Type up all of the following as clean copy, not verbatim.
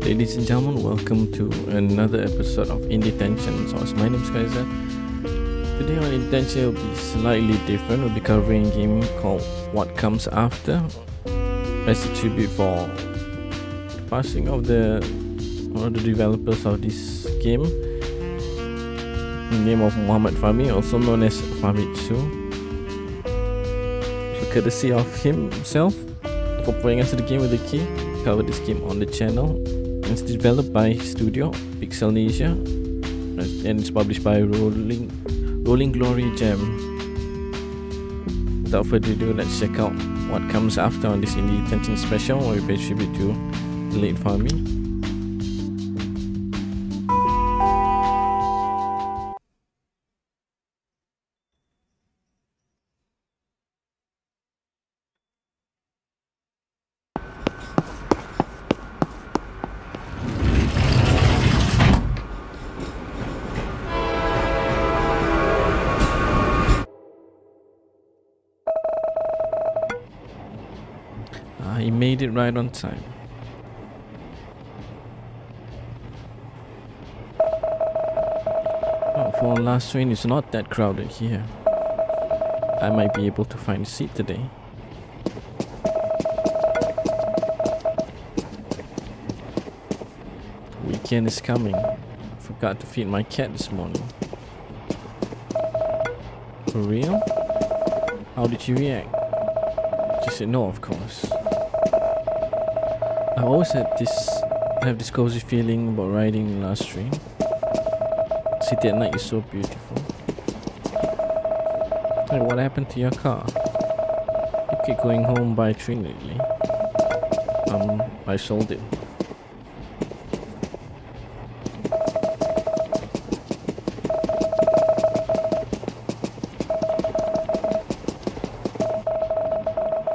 Ladies and gentlemen, welcome to another episode of IndieTention. So, my name is Kaizer. Today on IndieTention will be slightly different. We'll be covering a game called What Comes After, as a tribute for the passing of one of the developers of this game, in the name of Fahmi, also known as Fahmitsu. So, courtesy of himself for playing us the game with the key. Cover this game on the channel. It's developed by Studio Pixelnesia and it's published by Rolling Glory Jam. Without further ado, let's check out what comes after on this IndieTention special, where we pay tribute to the late Fahmi. He made it right on time. Oh, for last train, it's not that crowded here. I might be able to find a seat today. Weekend is coming. Forgot to feed my cat this morning. For real? How did you react? She said no, of course. I always have this cozy feeling about riding the last train. City at night is so beautiful. Hey, what happened to your car? You keep going home by train lately. I sold it.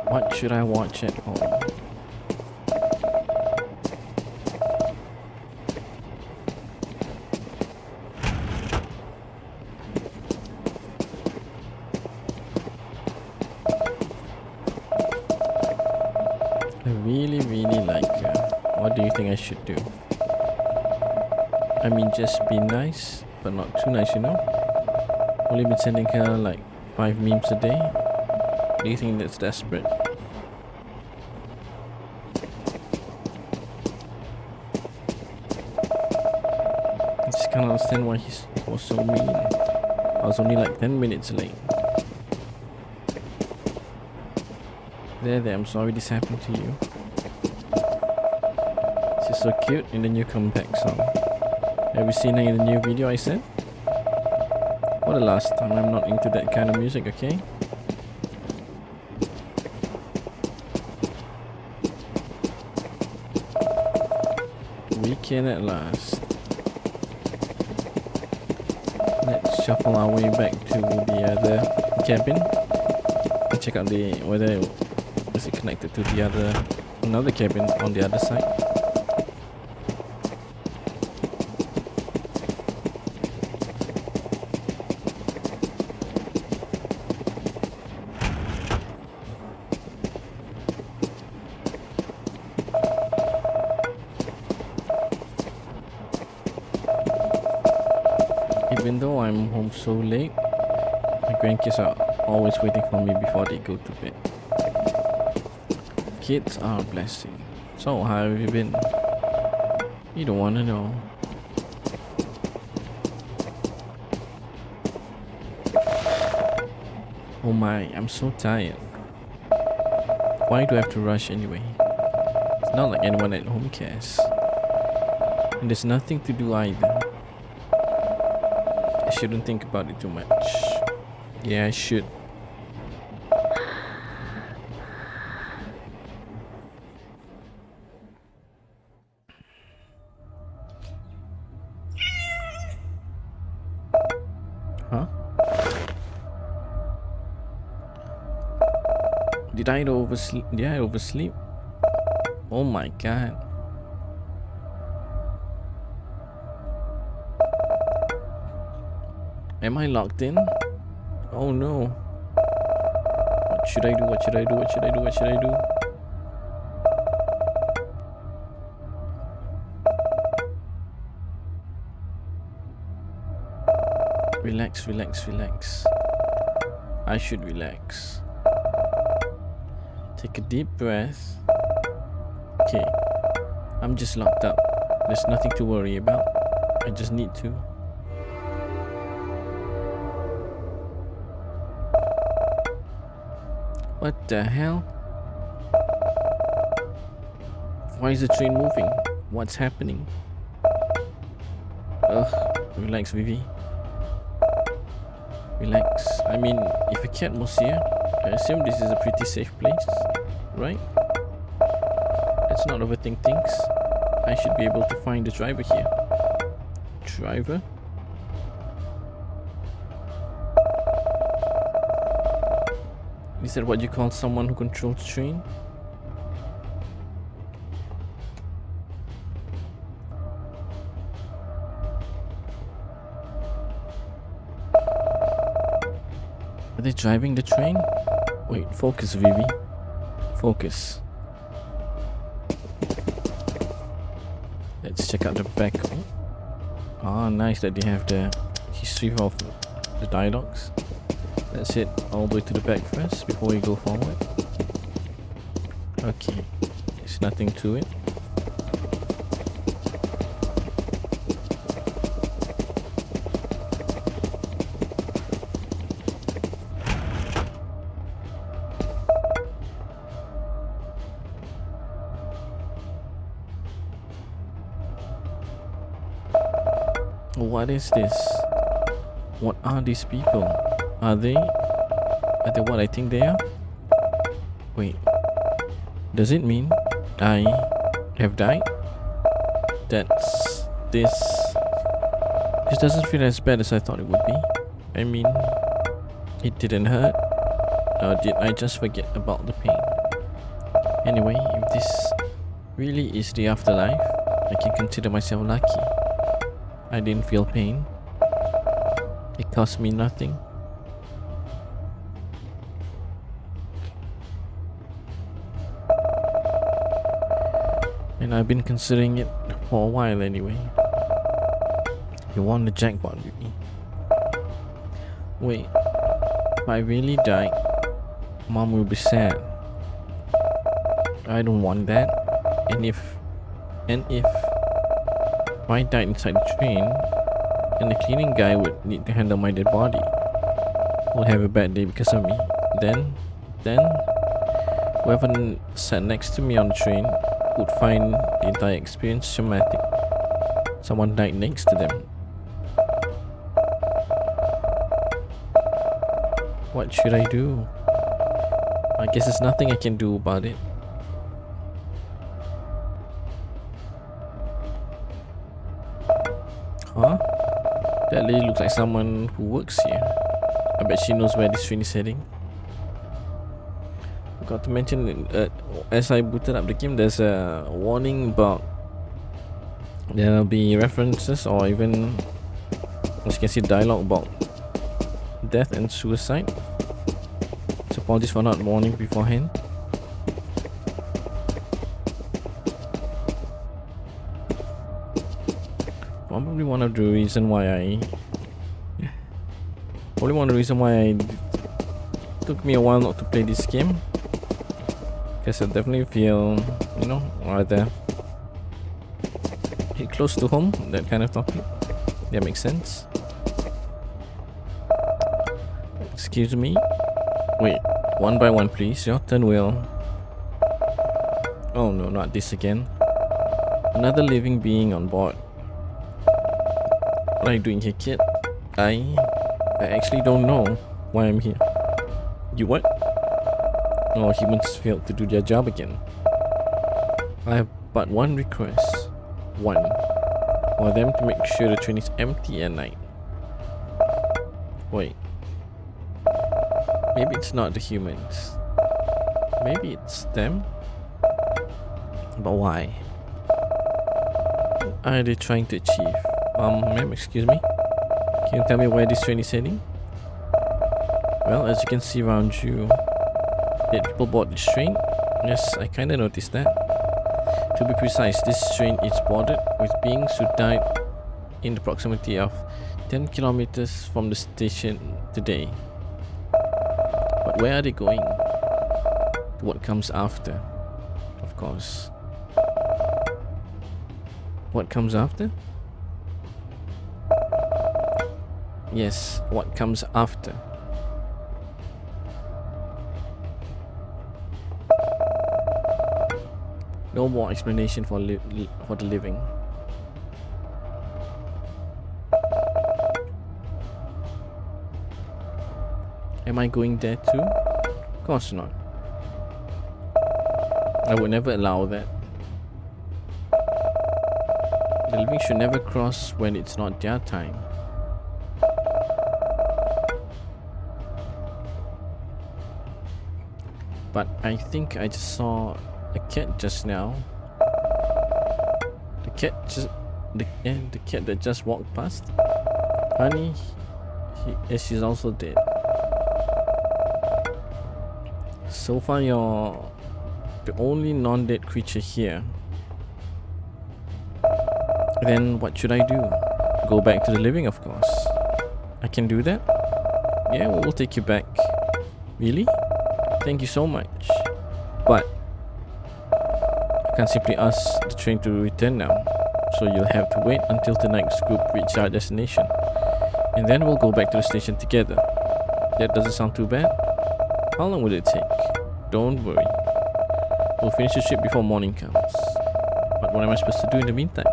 What should I watch at home? I really like her. What do you think I should do? I mean, just be nice, but not too nice, you know? Only been sending her like 5 memes a day. Do you think that's desperate? I just can't understand why he was so mean. I was only like 10 minutes late. There, I'm sorry this happened to you. She's so cute in the new comeback song. Have you seen her in the new video I sent? For the last time, I'm not into that kind of music, okay? Weekend at last. Let's shuffle our way back to the other cabin and check out whether is it connected to another cabin on the other side. Even though I'm home so late, my grandkids are always waiting for me before they go to bed. Kids are a blessing. So, how have you been? You don't want to know. Oh my, I'm so tired. Why do I have to rush anyway? It's not like anyone at home cares. And there's nothing to do either. I shouldn't think about it too much. Yeah, I should. Huh? Did I oversleep? Did I oversleep? Oh my god. Am I locked in? Oh no. What should I do? What should I do? What should I do? What should I do? Relax, relax, relax. I should relax. Take a deep breath. Okay, I'm just locked up. There's nothing to worry about. I just need to. What the hell? Why is the train moving? What's happening? Ugh, relax, Vivi. Relax. I mean, if a cat was here, I assume this is a pretty safe place, right? Let's not overthink things. I should be able to find the driver here. Driver? Is that what you call someone who controls the train? Are they driving the train? Wait, focus, Vivi. Focus. Let's check out the back. Ah, nice that they have the history of the dialogues. Let's head all the way to the back first before we go forward. Okay, there's nothing to it. What is this? What are these people? Are they what I think they are? Wait, does it mean I have died? This doesn't feel as bad as I thought it would be. I mean, it didn't hurt. Or did I just forget about the pain? Anyway, if this really is the afterlife, I can consider myself lucky. I didn't feel pain. It cost me nothing. And I've been considering it for a while anyway. You won the jackpot with me. Wait, if I really died, Mom will be sad. I don't want that. And if I died inside the train, and the cleaning guy would need to handle my dead body, will have a bad day because of me. Then whoever sat next to me on the train would find the entire experience traumatic. Someone died next to them. What should I do? I guess there's nothing I can do about it. Huh? That lady looks like someone who works here. I bet she knows where this train is heading. Forgot to mention, as I booted up the game, there's a warning about there'll be references or even, as you can see, dialogue about death and suicide. So apologies for not warning beforehand. Probably one of the reason why I took me a while not to play this game, because I definitely feel, rather hit close to home, that kind of topic. That makes sense. Excuse me. Wait, one by one please. Your turn, Will. Oh no, not this again. Another living being on board. What are you doing here, kid? I actually don't know why I'm here. You what? Oh, humans failed to do their job again. I have but one request. One. For them to make sure the train is empty at night. Wait. Maybe it's not the humans. Maybe it's them? But why? What are they trying to achieve? Ma'am, excuse me? Can you tell me where this train is heading? Well, as you can see around you, dead people board this train. Yes, I kinda noticed that. To be precise, this train is boarded with beings who died in the proximity of 10 kilometers from the station today. But where are they going? What comes after? Of course. What comes after? Yes, what comes after? No more explanation for the living. Am I going there too? Of course not. I would never allow that. The living should never cross when it's not their time. But I think I just saw a cat just now. The cat that just walked past. Honey, she's also dead. So far you're the only non-dead creature here. Then what should I do? Go back to the living, of course. I can do that? Yeah, we will take you back. Really? Thank you so much. But I can't simply ask the train to return now. So you'll have to wait until the next group reach our destination. And then we'll go back to the station together. That doesn't sound too bad. How long will it take? Don't worry. We'll finish the trip before morning comes. But what am I supposed to do in the meantime?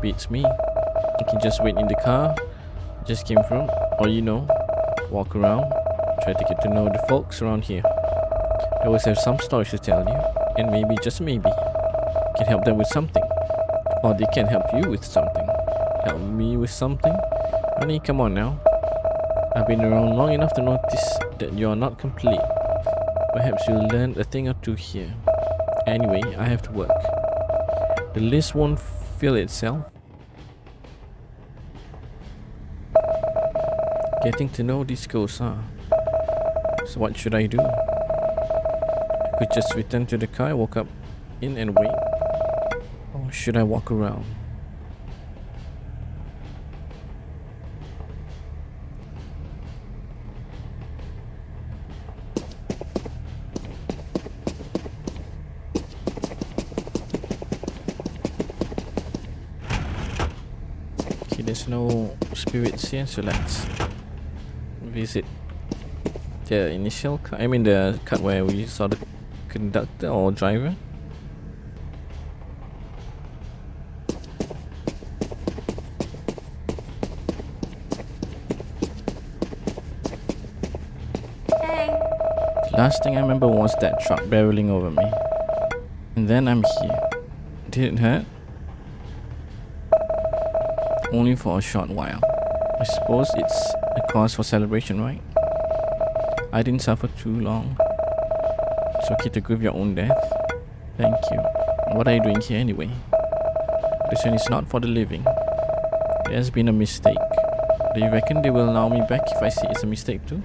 Beats me. I can just wait in the car I just came from, or walk around, try to get to know the folks around here. They always have some stories to tell you, and maybe, just maybe, can help them with something. Or they can help you with something. Help me with something? Honey, come on now. I've been around long enough to notice that you're not complete. Perhaps you'll learn a thing or two here. Anyway, I have to work. The list won't fill itself. Getting to know these ghosts, huh? So what should I do? I could just return to the car, walk up in and wait. Or should I walk around? Okay, there's no spirits here, so let's visit the initial cut. I mean the cut where we saw the conductor or driver. Hey. The last thing I remember was that truck barreling over me. And then I'm here. Did it hurt? Only for a short while. I suppose it's a cause for celebration, right? I didn't suffer too long. It's okay to grieve your own death. Thank you. What are you doing here anyway? This one is not for the living. There has been a mistake. Do you reckon they will allow me back if I say it's a mistake too?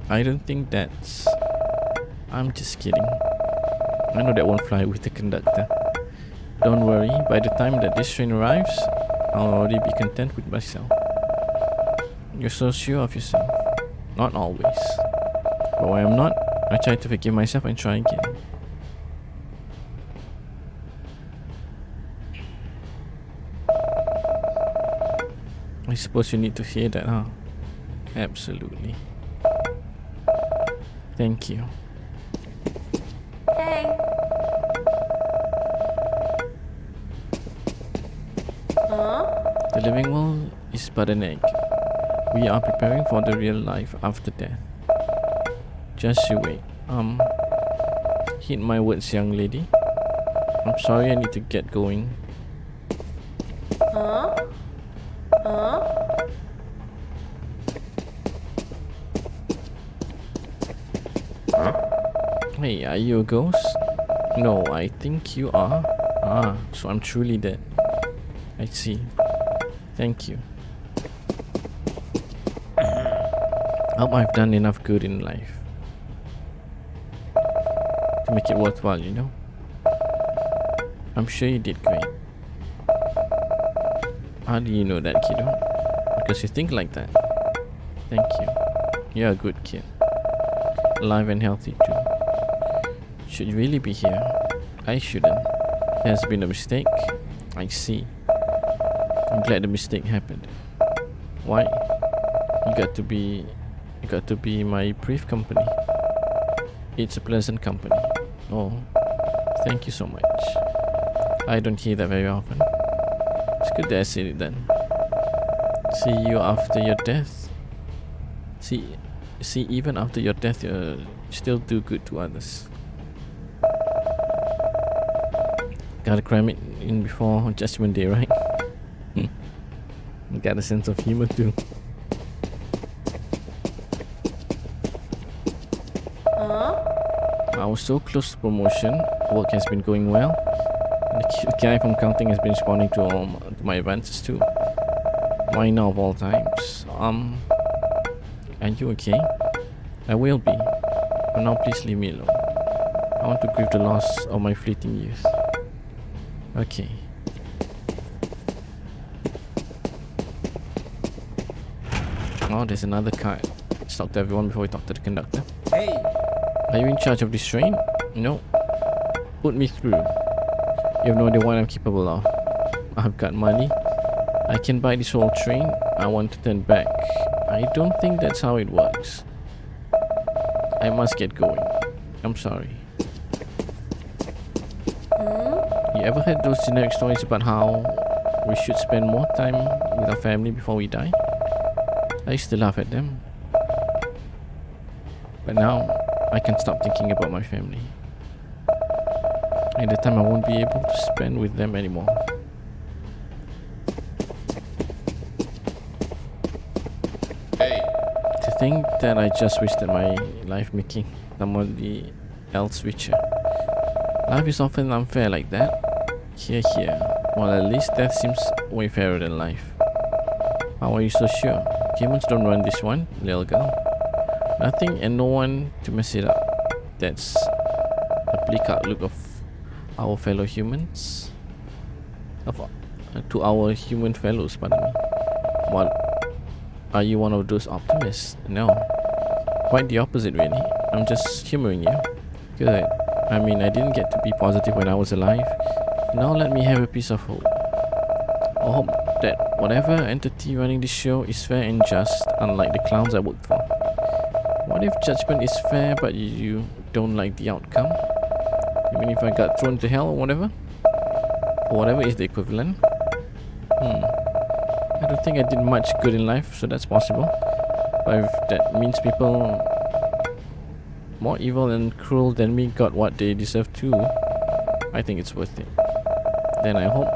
I don't think that's... I'm just kidding. I know that won't fly with the conductor. Don't worry, by the time that this train arrives, I'll already be content with myself. You're so sure of yourself. Not always. But when I'm not, I try to forgive myself and try again. I suppose you need to hear that, huh? Absolutely. Thank you. Hey. Huh? The living world is but an egg. We are preparing for the real life after death. Just you wait. Heed my words, young lady. I'm sorry, I need to get going. Huh? Huh? Hey, are you a ghost? No, I think you are. Ah, so I'm truly dead. I see. Thank you. Hope I've done enough good in life to make it worthwhile, you know? I'm sure you did great. How do you know that, kiddo? Because you think like that. Thank you. You're a good kid. Alive and healthy too. Should you really be here? I shouldn't. There's been a mistake. I see. I'm glad the mistake happened. Why? You got to be my brief company. It's a pleasant company. Oh, thank you so much. I don't hear that very often. It's good that I said it then. See you after your death. See, even after your death, you still do good to others. Gotta cram it in before Judgment Day, right? Got a sense of humor too. I was so close to promotion. Work has been going well. The cute guy from counting has been responding to all my advances too. Why now of all times? Are you okay? I will be. But now please leave me alone. I want to grieve the loss of my fleeting youth. Okay. Oh, there's another card. Let's talk to everyone before we talk to the conductor. Hey! Are you in charge of this train? No. Put me through. You have no idea what I'm capable of. I've got money. I can buy this whole train. I want to turn back. I don't think that's how it works. I must get going. I'm sorry. You ever heard those generic stories about how we should spend more time with our family before we die? I used to laugh at them. But now, I can't stop thinking about my family. And the time I won't be able to spend with them anymore. Hey! To think that I just wasted my life making somebody else richer. Life is often unfair like that. Here. Well, at least death seems way fairer than life. How are you so sure? Humans don't run this one, little girl. Nothing and no one to mess it up. That's a bleak outlook of our fellow humans. To our human fellows, pardon me. What? Are you one of those optimists? No. Quite the opposite, really. I'm just humoring you. Good. I mean, I didn't get to be positive when I was alive. Now let me have a piece of hope. I hope that whatever entity running this show is fair and just, unlike the clowns I work for. What if judgment is fair but you don't like the outcome? You mean if I got thrown to hell or whatever? Or whatever is the equivalent? I don't think I did much good in life, so that's possible. But if that means people more evil and cruel than me got what they deserve too, I think it's worth it. Then I hope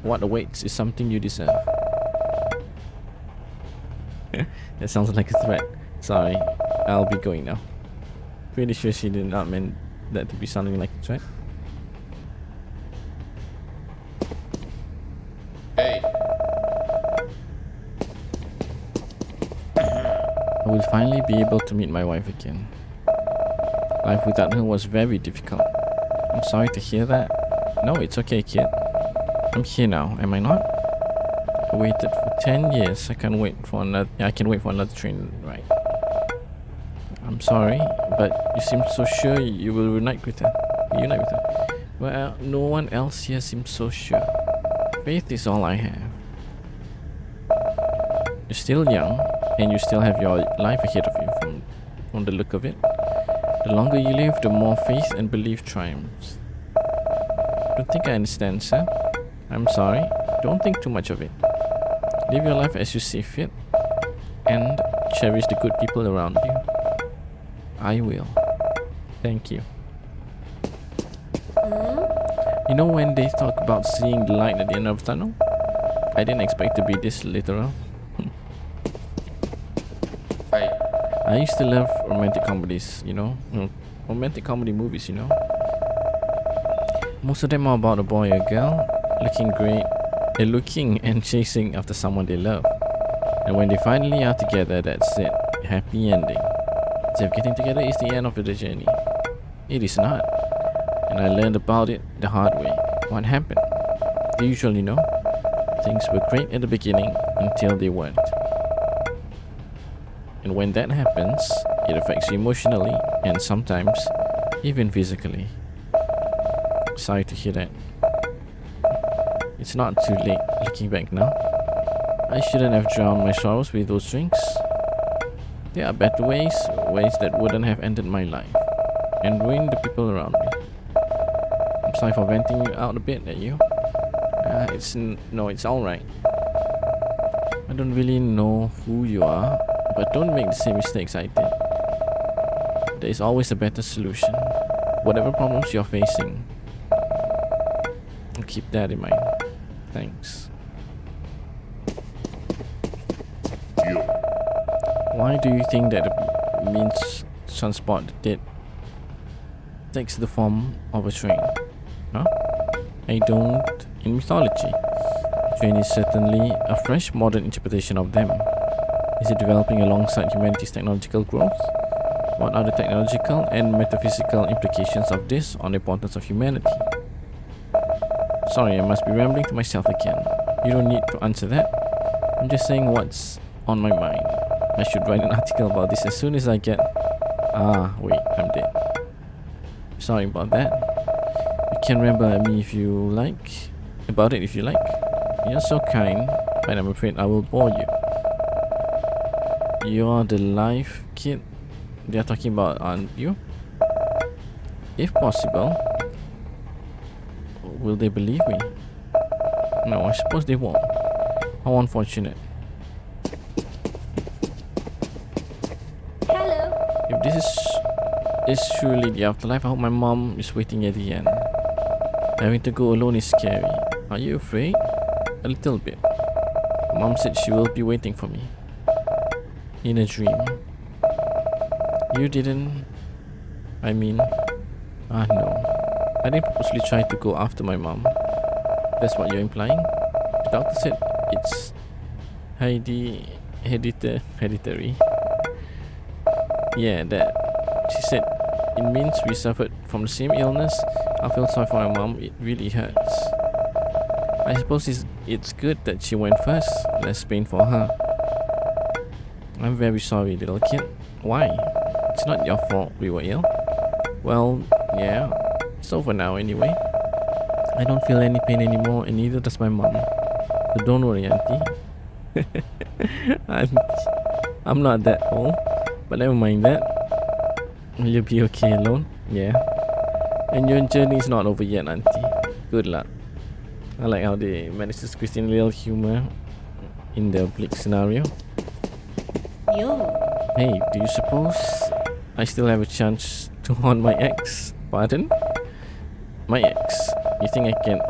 what awaits is something you deserve. That sounds like a threat. Sorry, I'll be going now. Pretty sure she did not mean that to be sounding like a threat. Hey! I will finally be able to meet my wife again. Life without her was very difficult. I'm sorry to hear that. No, it's okay, kid. I'm here now, am I not? I waited for 10 years. I can wait for another train ride. I'm sorry, but you seem so sure you will reunite with her. Well, no one else here seems so sure. Faith is all I have. You're still young, and you still have your life ahead of you from the look of it. The longer you live, the more faith and belief triumphs. Don't think I understand, sir. I'm sorry. Don't think too much of it. Live your life as you see fit, and cherish the good people around you. I will. Thank you. You know when they talk about seeing the light at the end of the tunnel? I didn't expect to be this literal. I used to love romantic comedies, romantic comedy movies, Most of them are about a boy or girl looking great, looking and chasing after someone they love. And when they finally are together, that's it. Happy ending. As if getting together is the end of the journey. It is not. And I learned about it the hard way. What happened? The usual, things were great at the beginning until they weren't. And when that happens, it affects you emotionally and sometimes even physically. Sorry to hear that. It's not too late looking back now. I shouldn't have drowned my sorrows with those drinks. There are better ways that wouldn't have ended my life and ruined the people around me. I'm sorry for venting out a bit at you. It's alright. I don't really know who you are, but don't make the same mistakes I did. There is always a better solution, whatever problems you're facing. Keep that in mind. Thanks. Why do you think that the means to transport the dead takes the form of a train? Huh? I don't. In mythology, a train is certainly a fresh modern interpretation of them. Is it developing alongside humanity's technological growth? What are the technological and metaphysical implications of this on the importance of humanity? Sorry, I must be rambling to myself again. You don't need to answer that. I'm just saying what's on my mind. I should write an article about this as soon as I get... wait, I'm dead. Sorry about that. You can ramble at me if you like. About it if you like. You're so kind, but I'm afraid I will bore you. You're the live kid they're talking about, aren't you? If possible, will they believe me? No, I suppose they won't. How unfortunate. Hello. If this is truly the afterlife, I hope my mom is waiting at the end. Having to go alone is scary. Are you afraid? A little bit. Mom said she will be waiting for me. In a dream. You didn't... no. I didn't purposely try to go after my mom. That's what you're implying? The doctor said it's hereditary. Yeah, that. She said it means we suffered from the same illness. I feel sorry for my mom. It really hurts. I suppose it's good that she went first. Less pain for her. I'm very sorry, little kid. Why? It's not your fault we were ill. Well, yeah. It's over now anyway. I don't feel any pain anymore, and neither does my mom. So don't worry, auntie. I'm not that old, but never mind that. Will you be okay alone? Yeah. And your journey is not over yet, auntie. Good luck. I like how they managed to squeeze in a little humor in the bleak scenario. Yo. Hey, do you suppose I still have a chance to haunt my ex? Pardon? My ex. You think I can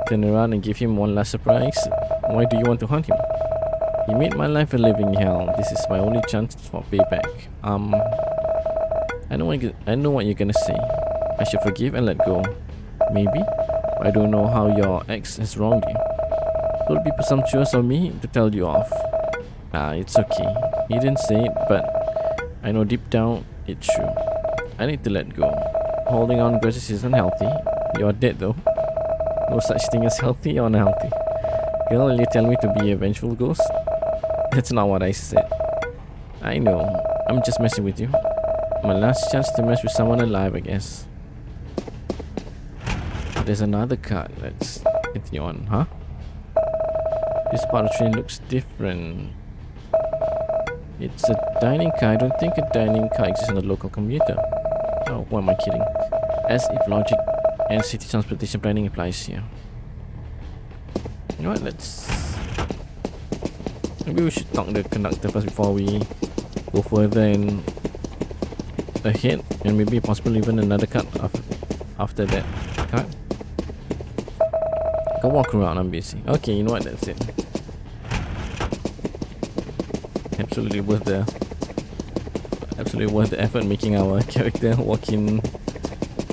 turn around and give him one last surprise? Why do you want to haunt him? He made my life a living hell. This is my only chance for payback. I know what you're gonna say. I should forgive and let go. Maybe. I don't know how your ex has wronged you. Could it be presumptuous of me to tell you off? It's okay. He didn't say it, but I know deep down it's true. I need to let go. Holding on grudges isn't healthy. You're dead though. No such thing as healthy or unhealthy. Girl, will you tell me to be a vengeful ghost? That's not what I said. I know. I'm just messing with you. My last chance to mess with someone alive, I guess. There's another card. Let's continue on, huh? This part of the train looks different. It's a dining car. I don't think a dining car exists in a local commuter. Oh, why am I kidding? As if logic and city transportation planning applies here. You know what? Maybe we should talk to the conductor first before we go further and ahead, and maybe possibly even another card after that card. Go walk around. I'm busy. Okay, you know what? That's it. Absolutely worth the effort making our character walk in,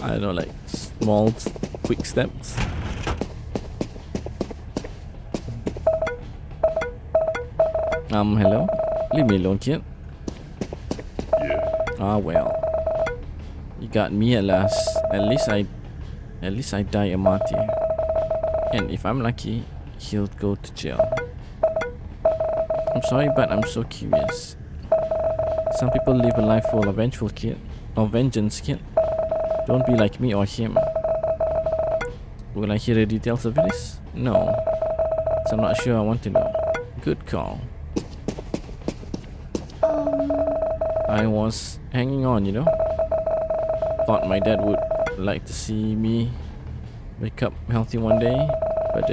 I don't know, like small quick steps. Hello? Leave me alone, kid. Yeah. Well. You got me at last. At least I die a martyr. And if I'm lucky, he'll go to jail. I'm sorry, but I'm so curious. Some people live a life full of vengeance, kid. Don't be like me or him. Will I hear the details of this? No. So I'm not sure I want to know. Good call. I was hanging on, you know. Thought my dad would like to see me wake up healthy one day, but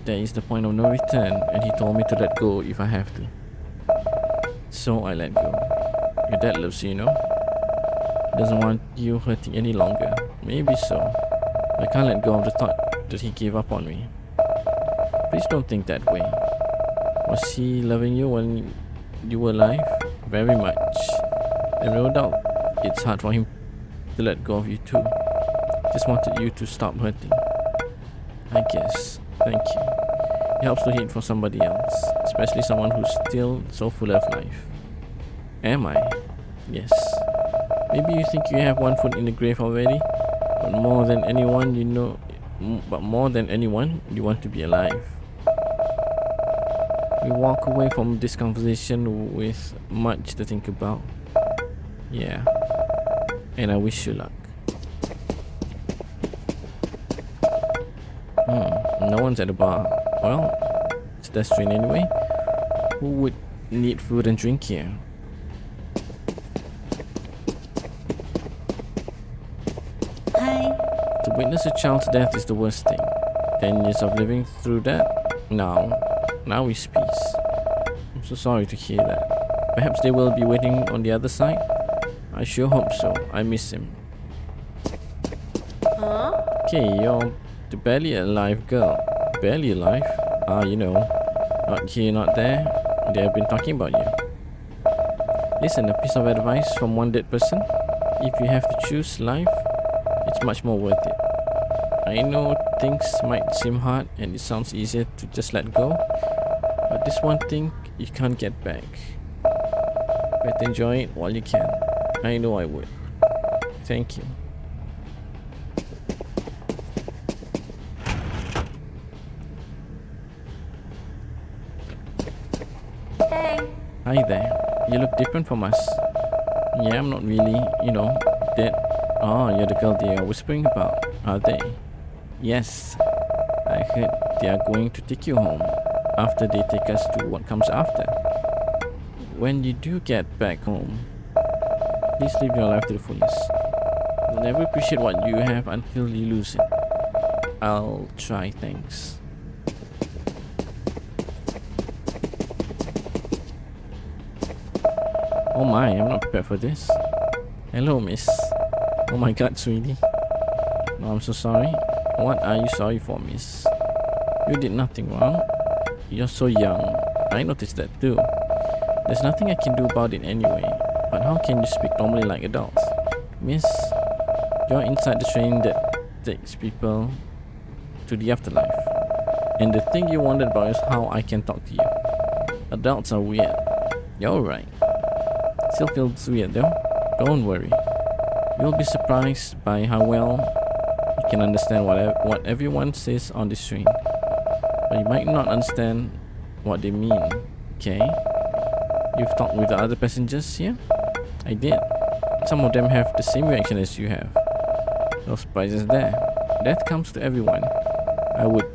there is the point of no return, and he told me to let go if I have to. So I let go. Your dad loves you, you know. Doesn't want you hurting any longer. Maybe so. I can't let go of the thought that he gave up on me. Please don't think that way. Was he loving you when you were alive? Very much. And no doubt it's hard for him to let go of you too. Just wanted you to stop hurting. I guess. Thank you. It helps to hate for somebody else, especially someone who's still so full of life. Am I? Yes. Maybe you think you have one foot in the grave already, but more than anyone you want to be alive. We walk away from this conversation with much to think about. Yeah. And I wish you luck. No one's at the bar. Well, it's pedestrian anyway. Who would need food and drink here? Hi. To witness a child's death is the worst thing. 10 years of living through that? Now is peace. I'm so sorry to hear that. Perhaps they will be waiting on the other side? I sure hope so. I miss him. Huh? Okay, you're the barely alive girl. Barely alive? You know. Not here, not there. They have been talking about you. Listen, a piece of advice from one dead person. If you have to choose life, it's much more worth it. I know things might seem hard and it sounds easier to just let go, but this one thing you can't get back. Better enjoy it while you can. I know I would. Thank you. Hey. Hi there. You look different from us. Yeah, I'm not really, dead. Oh, you're the girl they are whispering about, are they? Yes. I heard they are going to take you home after they take us to what comes after. When you do get back home, please live your life to the fullest. You'll never appreciate what you have until you lose it. I'll try, thanks. Oh my, I'm not prepared for this. Hello, miss. Oh my god, sweetie. No, I'm so sorry. What are you sorry for, miss? You did nothing wrong. You're so young. I noticed that too. There's nothing I can do about it anyway. But how can you speak normally like adults? Miss, you're inside the train that takes people to the afterlife. And the thing you wondered about is how I can talk to you. Adults are weird. You're right. Still feels weird though. Don't worry. You'll be surprised by how well you can understand what everyone says on this train. But you might not understand what they mean, okay? You've talked with the other passengers here? I did. Some of them have the same reaction as you have. No surprises there. That comes to everyone. Why would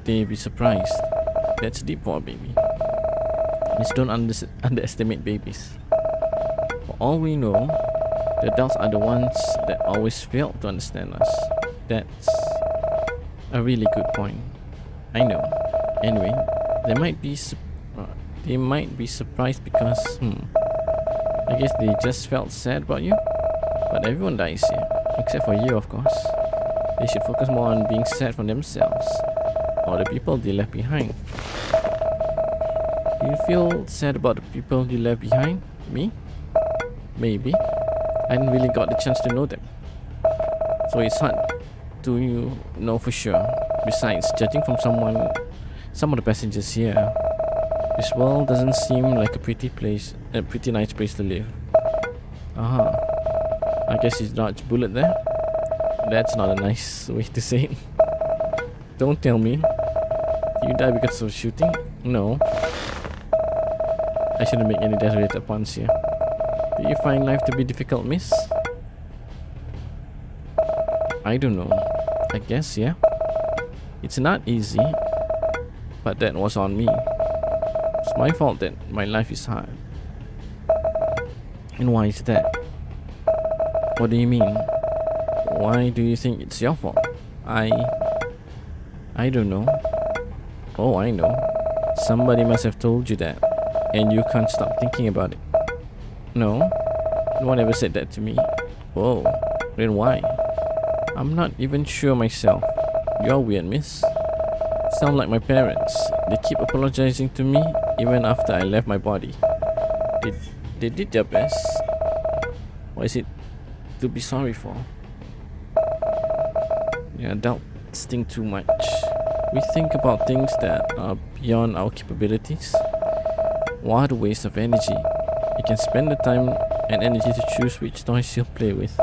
they be surprised? That's deep for a baby. Just don't underestimate babies. For all we know, the adults are the ones that always fail to understand us. That's a really good point. I know. Anyway, they might be surprised because I guess they just felt sad about you. But everyone dies here, except for you, of course. They should focus more on being sad for themselves or the people they left behind. Do you feel sad about the people you left behind? Me? Maybe. I didn't really got the chance to know them, so it's hard to know for sure. Besides, judging from some of the passengers here, this world doesn't seem like a pretty nice place to live. I guess you dodged a bullet there. That's not a nice way to say it. Don't tell me. You die because of shooting? No. I shouldn't make any death-related puns here. Do you find life to be difficult, miss? I don't know. I guess, yeah. It's not easy, but that was on me. It's my fault that my life is hard. And why is that? What do you mean? Why do you think it's your fault? I don't know. Oh, I know. Somebody must have told you that, and you can't stop thinking about it. No? No one ever said that to me. Whoa. Then why? I'm not even sure myself. You're weird, miss. Sound like my parents. They keep apologizing to me even after I left my body. They did their best. What is it to be sorry for? Yeah, doubts think too much. We think about things that are beyond our capabilities. What a waste of energy. You can spend the time and energy to choose which toys you'll play with,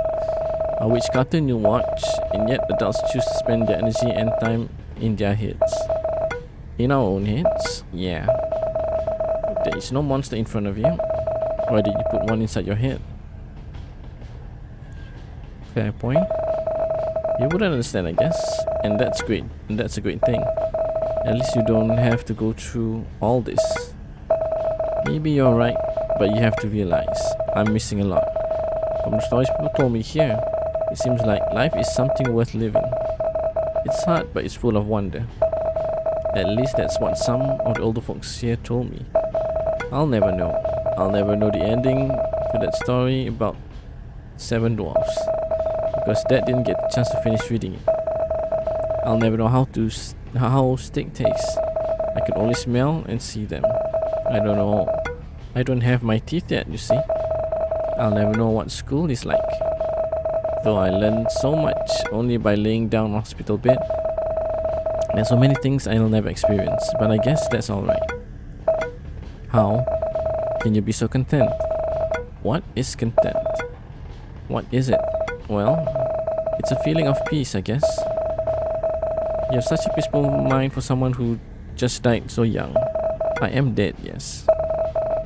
or which cartoon you'll watch, and yet adults choose to spend their energy and time in their heads. In our own heads? Yeah. There is no monster in front of you. Why did you put one inside your head? Fair point. You wouldn't understand, I guess, and that's great, and that's a great thing. At least you don't have to go through all this. Maybe you're right, but you have to realize I'm missing a lot. From the stories people told me here, it seems like life is something worth living. It's hard, but it's full of wonder. At least that's what some of the older folks here told me. I'll never know. I'll never know the ending to that story about 7 dwarfs, because Dad didn't get the chance to finish reading it. I'll never know how steak tastes. I can only smell and see them. I don't know. I don't have my teeth yet, you see. I'll never know what school is like. Though I learned so much only by laying down on a hospital bed. There's so many things I'll never experience, but I guess that's alright. How can you be so content? What is content? What is it? Well, it's a feeling of peace, I guess. You have such a peaceful mind for someone who just died so young. I am dead, yes.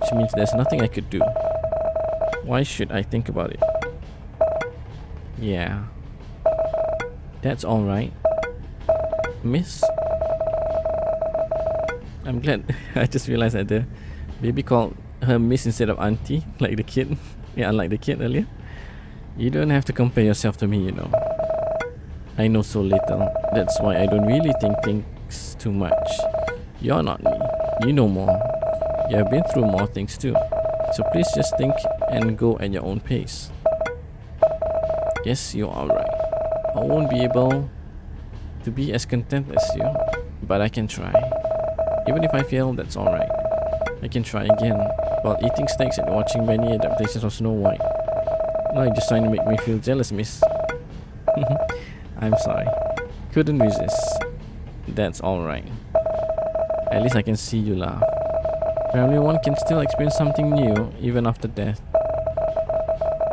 Which means there's nothing I could do. Why should I think about it? Yeah. That's alright. Miss? I'm glad. I just realized that the baby called her miss instead of auntie, like the kid. Yeah, unlike the kid earlier. You don't have to compare yourself to me, you know. I know so little. That's why I don't really think things too much. You're not me. You know more. You have been through more things too. So please just think and go at your own pace. Yes, you are right. I won't be able to be as content as you, but I can try. Even if I fail, that's alright. I can try again while eating steaks and watching many adaptations of Snow White. No, you're just trying to make me feel jealous, miss. I'm sorry. Couldn't resist. That's alright. At least I can see you laugh. Apparently one can still experience something new even after death.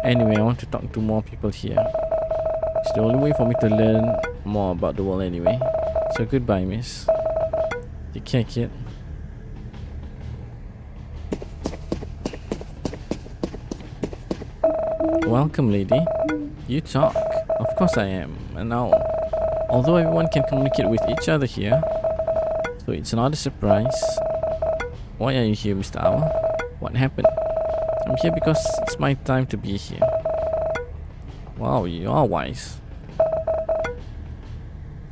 Anyway, I want to talk to more people here. It's the only way for me to learn more about the world anyway. So goodbye, miss. Take care, kid. Welcome, lady. You talk. Of course I am, an owl. Although everyone can communicate with each other here, so it's not a surprise. Why are you here, Mr. Owl? What happened? I'm here because it's my time to be here. Wow, you are wise.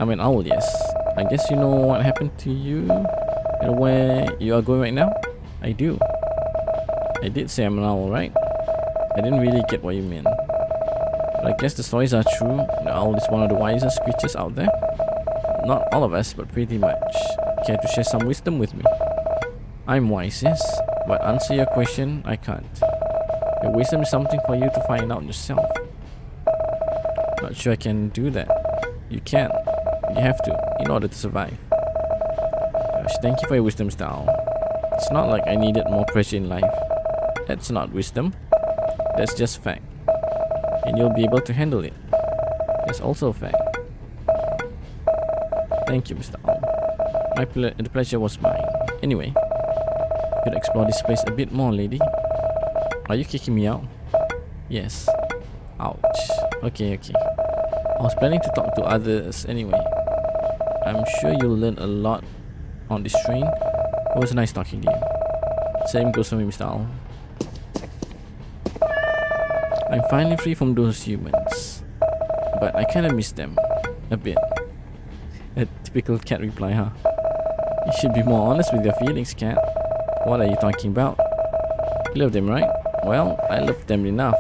I'm an owl, yes. I guess you know what happened to you and where you are going right now? I do. I did say I'm an owl, right? I didn't really get what you meant. But I guess the stories are true. The owl is one of the wisest creatures out there. Not all of us, but pretty much. Care to share some wisdom with me? I'm wise, yes, but answer your question, I can't. Your wisdom is something for you to find out yourself. Not sure I can do that. You can. You have to, in order to survive. Gosh, thank you for your wisdom, Mr. Owl. It's not like I needed more pressure in life. That's not wisdom. That's just fact. And you'll be able to handle it. That's also a fact. Thank you, Mr. Owl. The pleasure was mine. Anyway, could explore this place a bit more, lady. Are you kicking me out? Yes. Ouch. Okay. I was planning to talk to others anyway. I'm sure you'll learn a lot on this train. It was nice talking to you. Same goes for me, Mr. Owl. I'm finally free from those humans, but I kinda miss them a bit. A typical cat reply, huh? You should be more honest with your feelings, cat. What are you talking about? You love them, right? Well, I love them enough.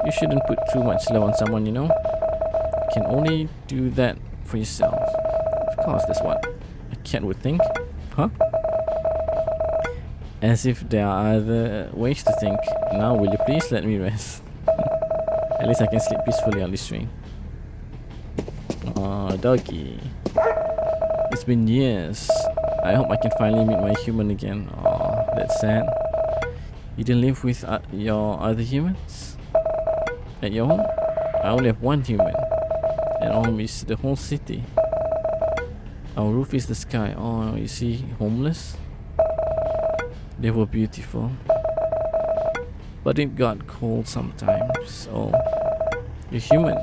You shouldn't put too much love on someone, you know? You can only do that for yourself. Of course, that's what a cat would think. Huh? As if there are other ways to think. Now, will you please let me rest? At least I can sleep peacefully on this train. Oh, doggy. It's been years. I hope I can finally meet my human again. Oh, that's sad. You didn't live with your other humans? At your home? I only have one human. And our home is the whole city. Our roof is the sky. Oh, you see, homeless? They were beautiful. But it got cold sometimes. Oh, you're human.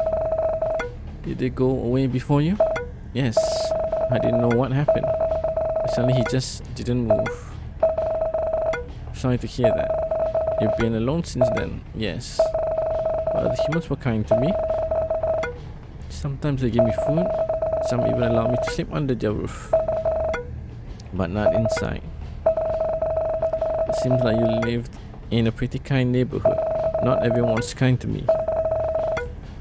Did they go away before you? Yes. I didn't know what happened. Suddenly he just didn't move. Sorry to hear that. You've been alone since then. Yes. But the humans were kind to me. Sometimes they give me food. Some even allow me to sleep under their roof. But not inside. It seems like you lived in a pretty kind neighborhood. Not everyone was kind to me.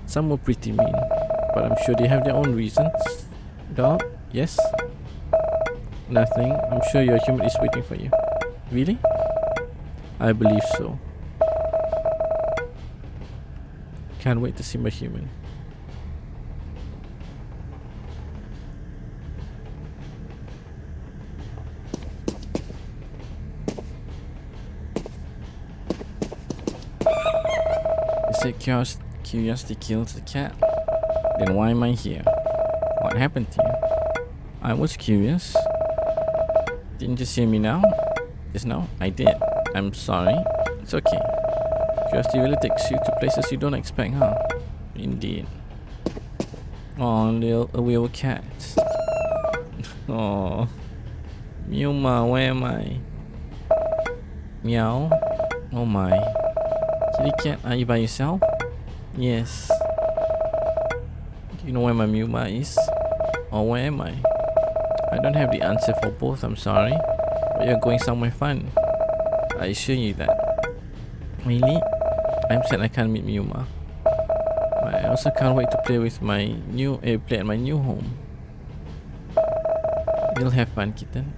Some were pretty mean. But I'm sure they have their own reasons. Dog? Yes? Nothing. I'm sure your human is waiting for you. Really? I believe so. Can't wait to see my human. You said curiosity kills the cat. Then why am I here? What happened to you? I was curious. Didn't you see me now? Just now? I did. I'm sorry. It's okay. Curiosity really takes you to places you don't expect, huh? Indeed. Oh, a little cat. Oh. Meow, where am I? Meow. Oh my. Kitty cat, are you by yourself? Yes. Do you know where my Mew is? Or where am I? I don't have the answer for both, I'm sorry. But you're going somewhere fun. I assure you that. Really? I'm sad I can't meet Miyuma. But I also can't wait to play with my play at my new home. You'll have fun, kitten.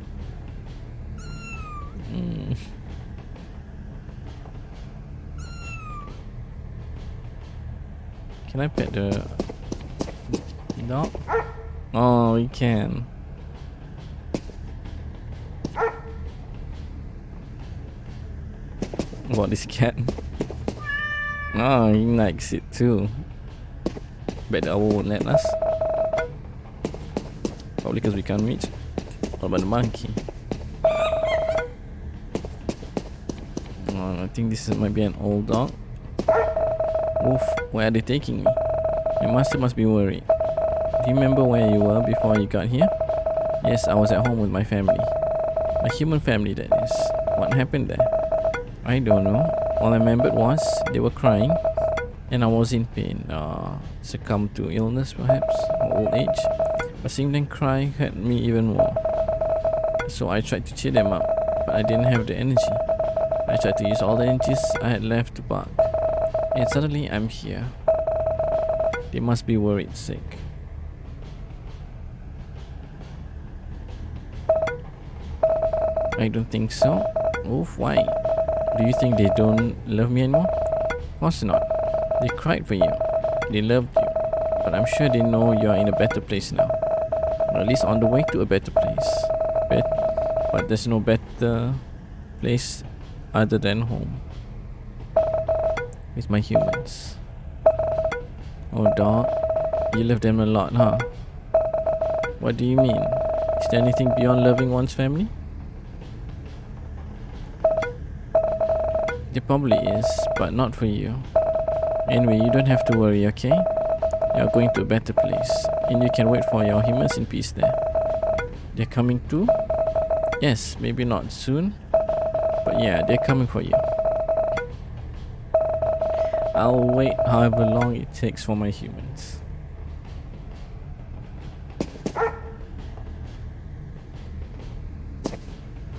Can I pet the dog? Oh, we can. What, this cat? Oh, he likes it too. Bet the owl won't let us. Probably because we can't reach. What about the monkey? Oh, I think this might be an old dog. Oof, where are they taking me? My master must be worried. Do you remember where you were before you got here? Yes, I was at home with my family. My human family, that is. What happened there? I don't know. All I remembered was they were crying and I was in pain. Succumbed to illness perhaps, or old age. But seeing them cry hurt me even more. So I tried to cheer them up, but I didn't have the energy. I tried to use all the energies I had left to bark. And suddenly I'm here. They must be worried sick. I don't think so. Oof, why? Do you think they don't love me anymore? Of course not. They cried for you. They loved you. But I'm sure they know you are in a better place now. Or at least on the way to a better place. But there's no better place other than home. With my humans. Oh, dog. You love them a lot, huh? What do you mean? Is there anything beyond loving one's family? There probably is, but not for you. Anyway, you don't have to worry, okay? You're going to a better place, and you can wait for your humans in peace there. They're coming too? Yes, maybe not soon, but yeah, they're coming for you. I'll wait however long it takes for my humans.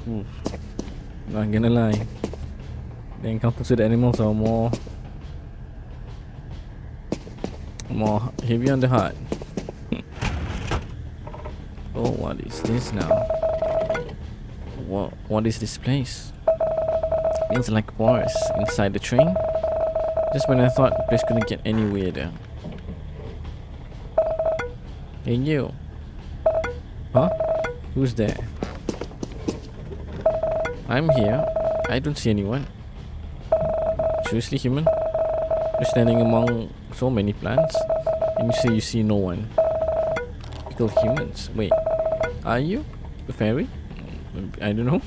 Oof. Not gonna lie, the encounters with animals are more heavy on the heart. Oh, what is this now? What is this place? Feels like forest inside the train. Just when I thought the place couldn't get any weirder. Hey you. Huh? Who's there? I'm here. I don't see anyone. Seriously, human? You're standing among so many plants, and you say you see no one. Typical humans. Wait, are you a fairy? I don't know.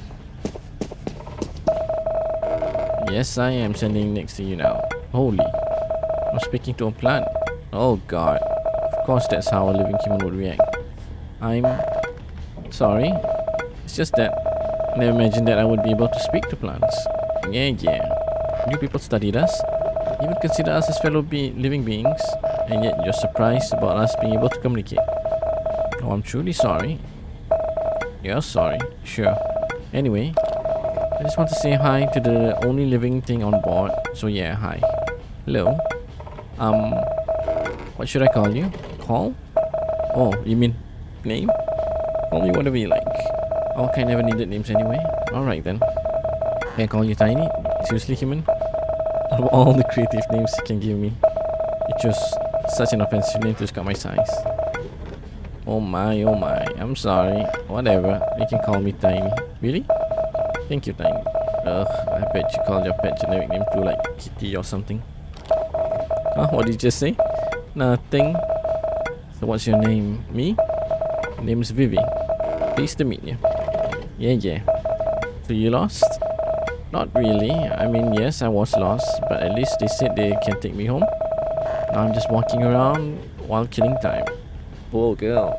Yes, I am standing next to you now. Holy, I'm speaking to a plant. Oh god, of course that's how a living human would react. I'm sorry. It's just that I never imagined that I would be able to speak to plants. Yeah. You people studied us, even consider us as fellow living beings, and yet you're surprised about us being able to communicate. Oh, I'm truly sorry. You're sorry, sure. Anyway, I just want to say hi to the only living thing on board. So yeah, hi. Hello. What should I call you? Call? Oh, you mean name? Call me whatever you like. Okay, I never needed names anyway. Alright then. Can I call you Tiny? Seriously, human? Of all the creative names you can give me, you chose such an offensive name to describe my size. Oh my, I'm sorry. Whatever, you can call me Tiny. Really? Thank you, Tiny. Ugh, I bet you called your pet generic name too, like Kitty or something. Huh? What did you just say? Nothing. So what's your name? Me? Name's Vivi. Pleased to meet you. Yeah. So you lost? Not really. I mean, yes, I was lost, but at least they said they can take me home. Now I'm just walking around while killing time. Poor girl.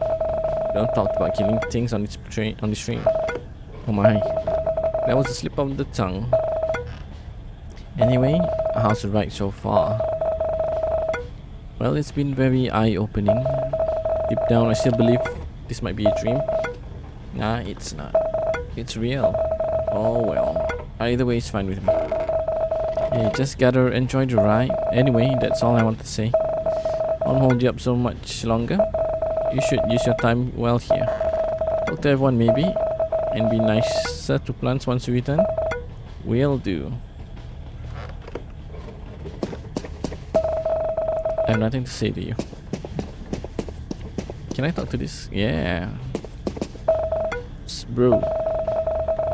Don't talk about killing things on this train. Oh my. That was a slip of the tongue. Anyway, how's the ride so far? Well, it's been very eye-opening. Deep down, I still believe this might be a dream. Nah, it's not. It's real. Oh well. Either way, it's fine with me. Hey, just gotta enjoy the ride. Anyway, that's all I want to say. I won't hold you up so much longer. You should use your time well here. Talk to everyone maybe, and be nicer to plants once you return. Will do. I have nothing to say to you. Can I talk to this? Yeah. Bro.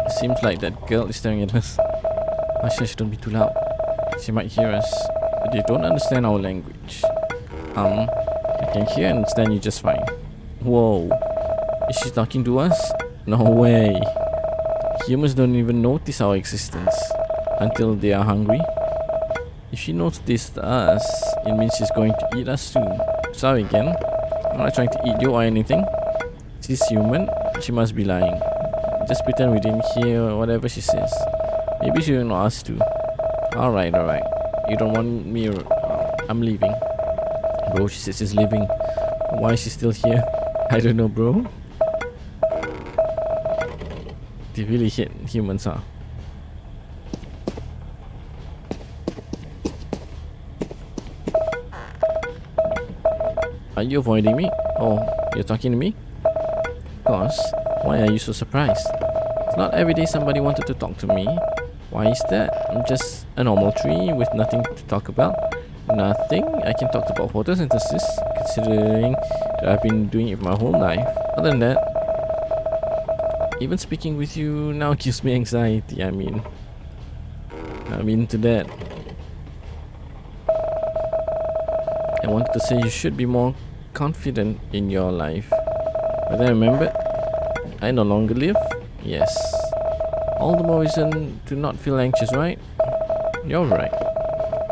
It seems like that girl is staring at us. Hush, don't be too loud. She might hear us, but they don't understand our language. I can hear and understand you just fine. Whoa. Is she talking to us? No way. Humans don't even notice our existence until they are hungry. If she noticed us, it means she's going to eat us soon. Sorry again. I'm not trying to eat you or anything. She's human. She must be lying. Just pretend we didn't hear whatever she says. Maybe she didn't know us too. Alright. You don't want me. I'm leaving. Bro, she says she's leaving. Why is she still here? I don't know, bro. They really hate humans, huh? Are you avoiding me? Oh, you're talking to me? Of course. Why are you so surprised? It's not every day somebody wanted to talk to me. Why is that? I'm just a normal tree with nothing to talk about. Nothing? I can talk about photosynthesis, considering that I've been doing it my whole life. Other than that, even speaking with you now gives me anxiety. I'm into that. I wanted to say you should be more confident in your life. But then I remembered, I no longer live. Yes. All the more reason to not feel anxious, right? You're right.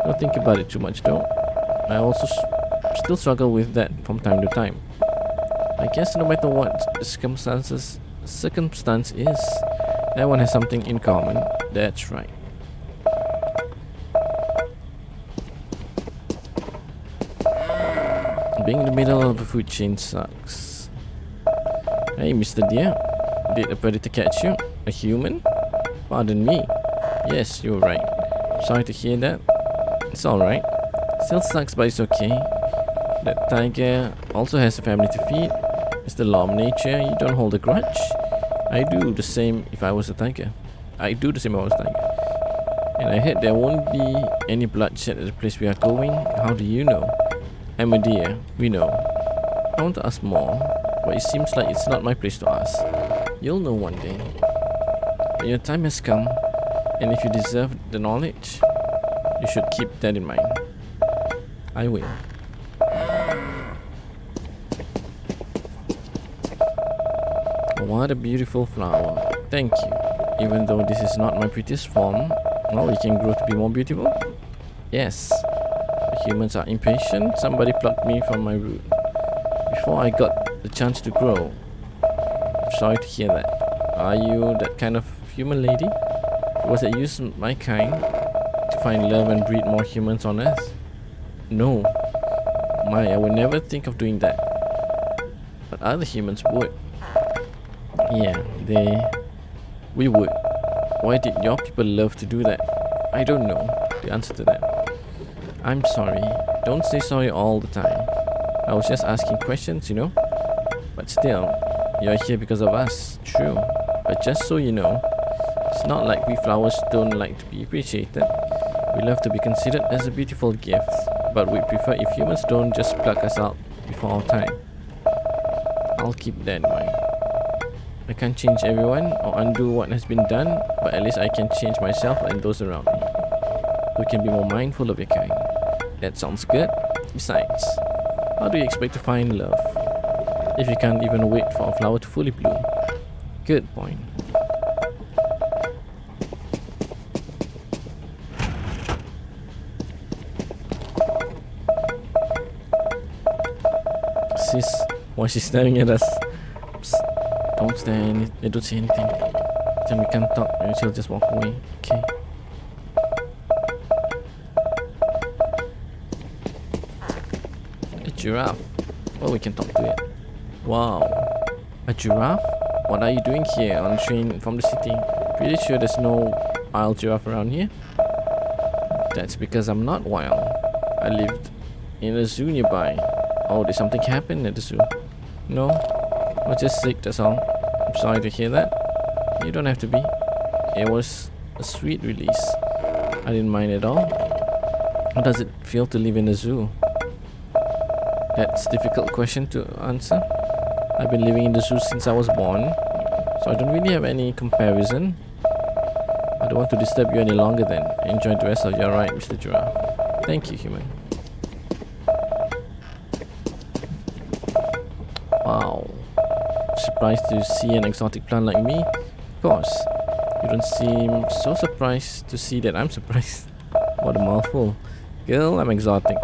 Don't think about it too much though. I also still struggle with that from time to time. I guess no matter what the circumstance is, everyone has something in common. That's right. Being in the middle of a food chain sucks. Hey, Mr. Deer. Did a predator catch you? A human? Pardon me. Yes, you're right. Sorry to hear that. It's alright. Still sucks, but it's okay. That tiger also has a family to feed. It's the law of nature. You don't hold a grudge. I do the same if I was a tiger. I do the same if I was a tiger. And I heard there won't be any bloodshed at the place we are going. How do you know? I'm a deer. We know. I want to ask more, but it seems like it's not my place to ask. You'll know one day. When your time has come, and if you deserve the knowledge, you should keep that in mind. I will. What a beautiful flower. Thank you. Even though this is not my prettiest form, well, it can grow to be more beautiful. Yes. The humans are impatient. Somebody plucked me from my root before I got the chance to grow. Sorry to hear that. Are you that kind of human lady? Was it use my kind to find love and breed more humans on Earth? No. I would never think of doing that. But other humans would. Yeah, we would. Why did your people love to do that? I don't know the answer to that. I'm sorry. Don't say sorry all the time. I was just asking questions, you know. But still, you're here because of us. True. But just so you know, it's not like we flowers don't like to be appreciated. We love to be considered as a beautiful gift. But we prefer if humans don't just pluck us out before our time. I'll keep that in mind. I can't change everyone or undo what has been done, but at least I can change myself and those around me. We can be more mindful of your kind. That sounds good. Besides, how do you expect to find love if you can't even wait for a flower to fully bloom? Good point. Sis, why is she staring at us? Don't stare don't say anything. Then we can talk and she'll just walk away. Okay. A giraffe. Well, we can talk to it. Wow. A giraffe? What are you doing here on the train from the city? Pretty sure there's no wild giraffe around here. That's because I'm not wild. I lived in a zoo nearby. Oh, did something happen at the zoo? No? I was just sick, that's all. I'm sorry to hear that. You don't have to be. It was a sweet release. I didn't mind at all. How does it feel to live in a zoo? That's a difficult question to answer. I've been living in the zoo since I was born, so I don't really have any comparison. I don't want to disturb you any longer then. Enjoy the rest of your ride, Mr. Giraffe. Thank you, human. Wow. Surprised to see an exotic plant like me? Of course. You don't seem so surprised to see that I'm surprised. What a mouthful. Girl, I'm exotic.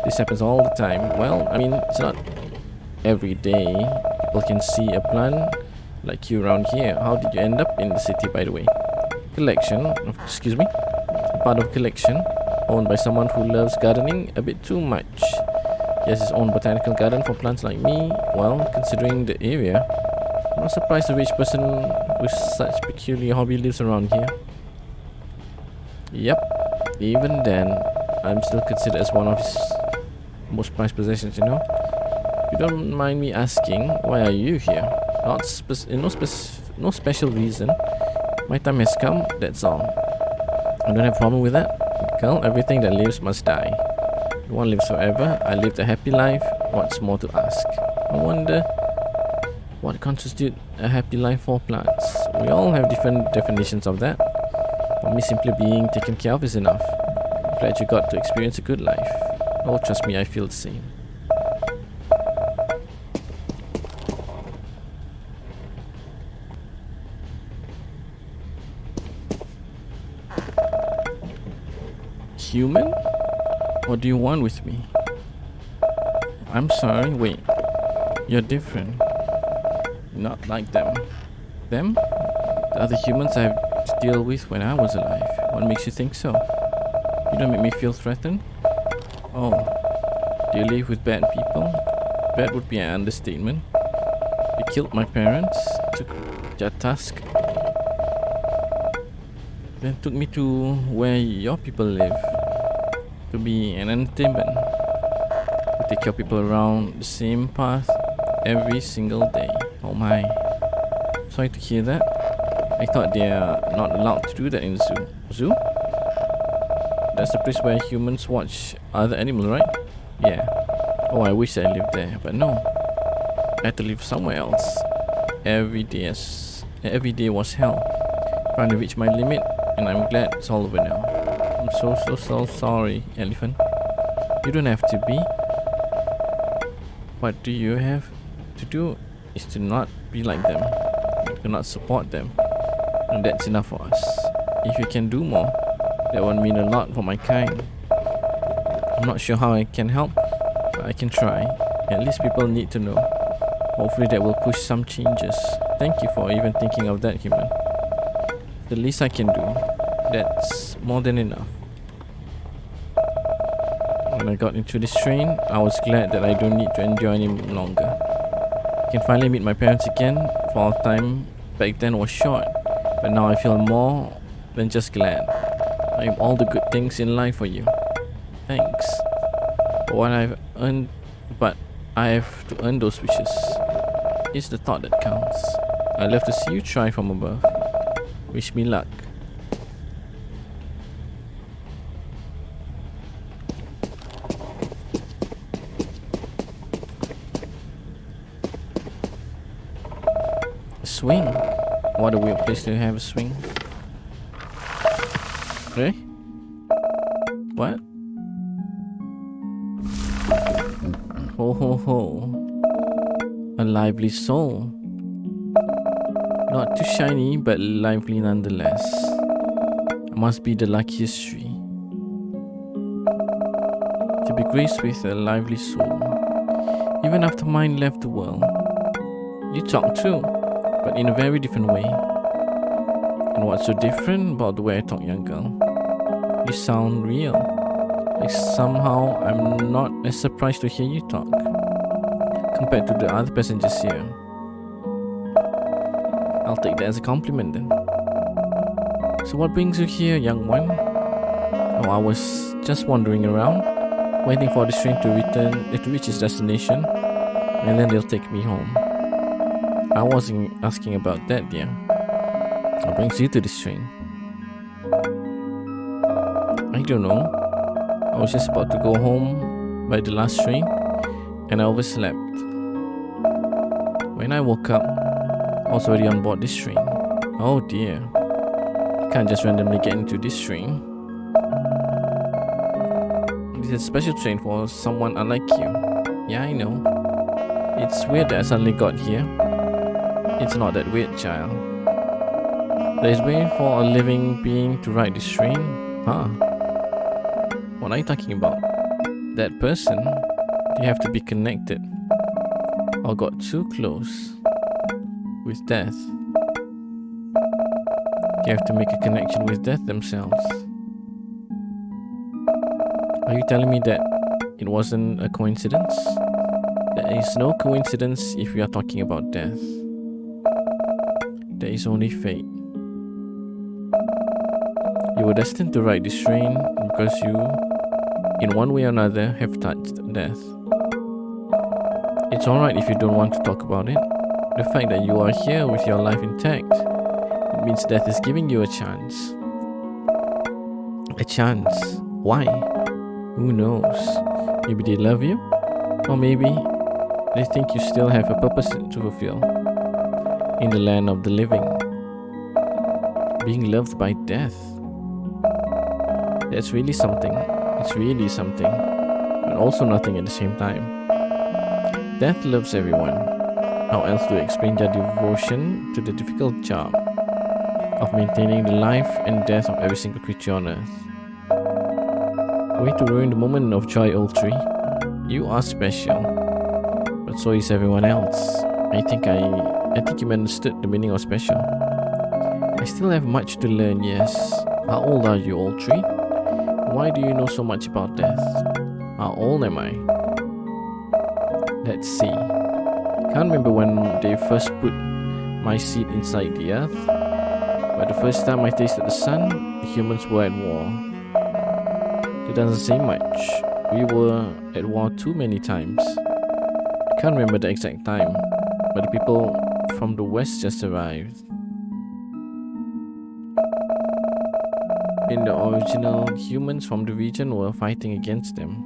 This happens all the time. Well, I mean, it's not every day people can see a plant like you around here. How did you end up in the city, by the way? Collection, excuse me? Part of collection owned by someone who loves gardening a bit too much. He has his own botanical garden for plants like me. Well, considering the area, I'm not surprised a rich person with such peculiar hobby lives around here. Yep, even then, I'm still considered as one of his most prized possessions, you know. If you don't mind me asking, why are you here? No special reason. My time has come, that's all. I don't have a problem with that. Girl, everything that lives must die. One lives forever. I lived a happy life. What's more to ask? I wonder what constitutes a happy life for plants. We all have different definitions of that. For me, simply being taken care of is enough. I'm glad you got to experience a good life. Oh, trust me, I feel the same. human? What do you want with me? I'm sorry, wait. You're different. Not like them. Them? The other humans I have to deal with when I was alive. What makes you think so? You don't make me feel threatened? Oh, do you live with bad people? Bad would be an understatement. They killed my parents, took their tusk, then took me to where your people live to be an entertainment. We take your people around the same path every single day. Oh my. Sorry to hear that. I thought they are not allowed to do that in the zoo. Zoo? That's the place where humans watch other animals, right? Yeah. Oh, I wish I lived there, but no. I had to live somewhere else. Every day was hell. Trying to reach my limit, and I'm glad it's all over now. I'm so sorry, elephant. You don't have to be. What do you have to do is to not be like them, to not support them, and that's enough for us. If you can do more, that would mean a lot for my kind. I'm not sure how I can help, but I can try. At least people need to know. Hopefully that will push some changes. Thank you for even thinking of that, human. The least I can do. That's more than enough. When I got into this train, I was glad that I don't need to endure any longer. I can finally meet my parents again. For all time back then was short, but now I feel more than just glad. I am all the good things in life for you. Thanks for what I've earned, but I have to earn those wishes. It's the thought that counts. I love to see you try from above. Wish me luck. A swing? What a weird place to have a swing. Eh? What? Ho ho ho. A lively soul. Not too shiny, but lively nonetheless. I must be the luckiest tree to be graced with a lively soul. Even after mine left the world. You talk too, but in a very different way. And what's so different about the way I talk, young girl? You sound real. Like somehow I'm not as surprised to hear you talk compared to the other passengers here. I'll take that as a compliment then. So what brings you here, young one? Oh, I was just wandering around, waiting for this train to reach its destination, and then they'll take me home. I wasn't asking about that, dear. What brings you to this train? I don't know. I was just about to go home by the last train, and I overslept. When I woke up, I was already on board this train. Oh dear. You can't just randomly get into this train. This is a special train for someone unlike you. Yeah, I know. It's weird that I suddenly got here. It's not that weird, child. That is waiting for a living being to ride this train? Huh? What are you talking about? That person? They have to be connected. Or got too close with death. They have to make a connection with death themselves. Are you telling me that it wasn't a coincidence? There is no coincidence if we are talking about death. There is only fate. You were destined to ride this train because you, in one way or another, have touched death. It's alright if you don't want to talk about it. The fact that you are here with your life intact, it means death is giving you a chance. A chance? Why? Who knows? Maybe they love you? Or maybe they think you still have a purpose to fulfill in the land of the living. Being loved by death. That's really something. It's really something. But also nothing at the same time. Death loves everyone. How else do you explain their devotion to the difficult job of maintaining the life and death of every single creature on earth? Way to ruin the moment of joy, old tree. You are special, but so is everyone else. I think you understood the meaning of special. I still have much to learn, yes. How old are you, old tree? Why do you know so much about death? How old am I? Let's see. Can't remember when they first put my seed inside the earth, but the first time I tasted the sun, the humans were at war. It doesn't say much. We were at war too many times. Can't remember the exact time, but the people from the west just arrived. In the original, humans from the region were fighting against them.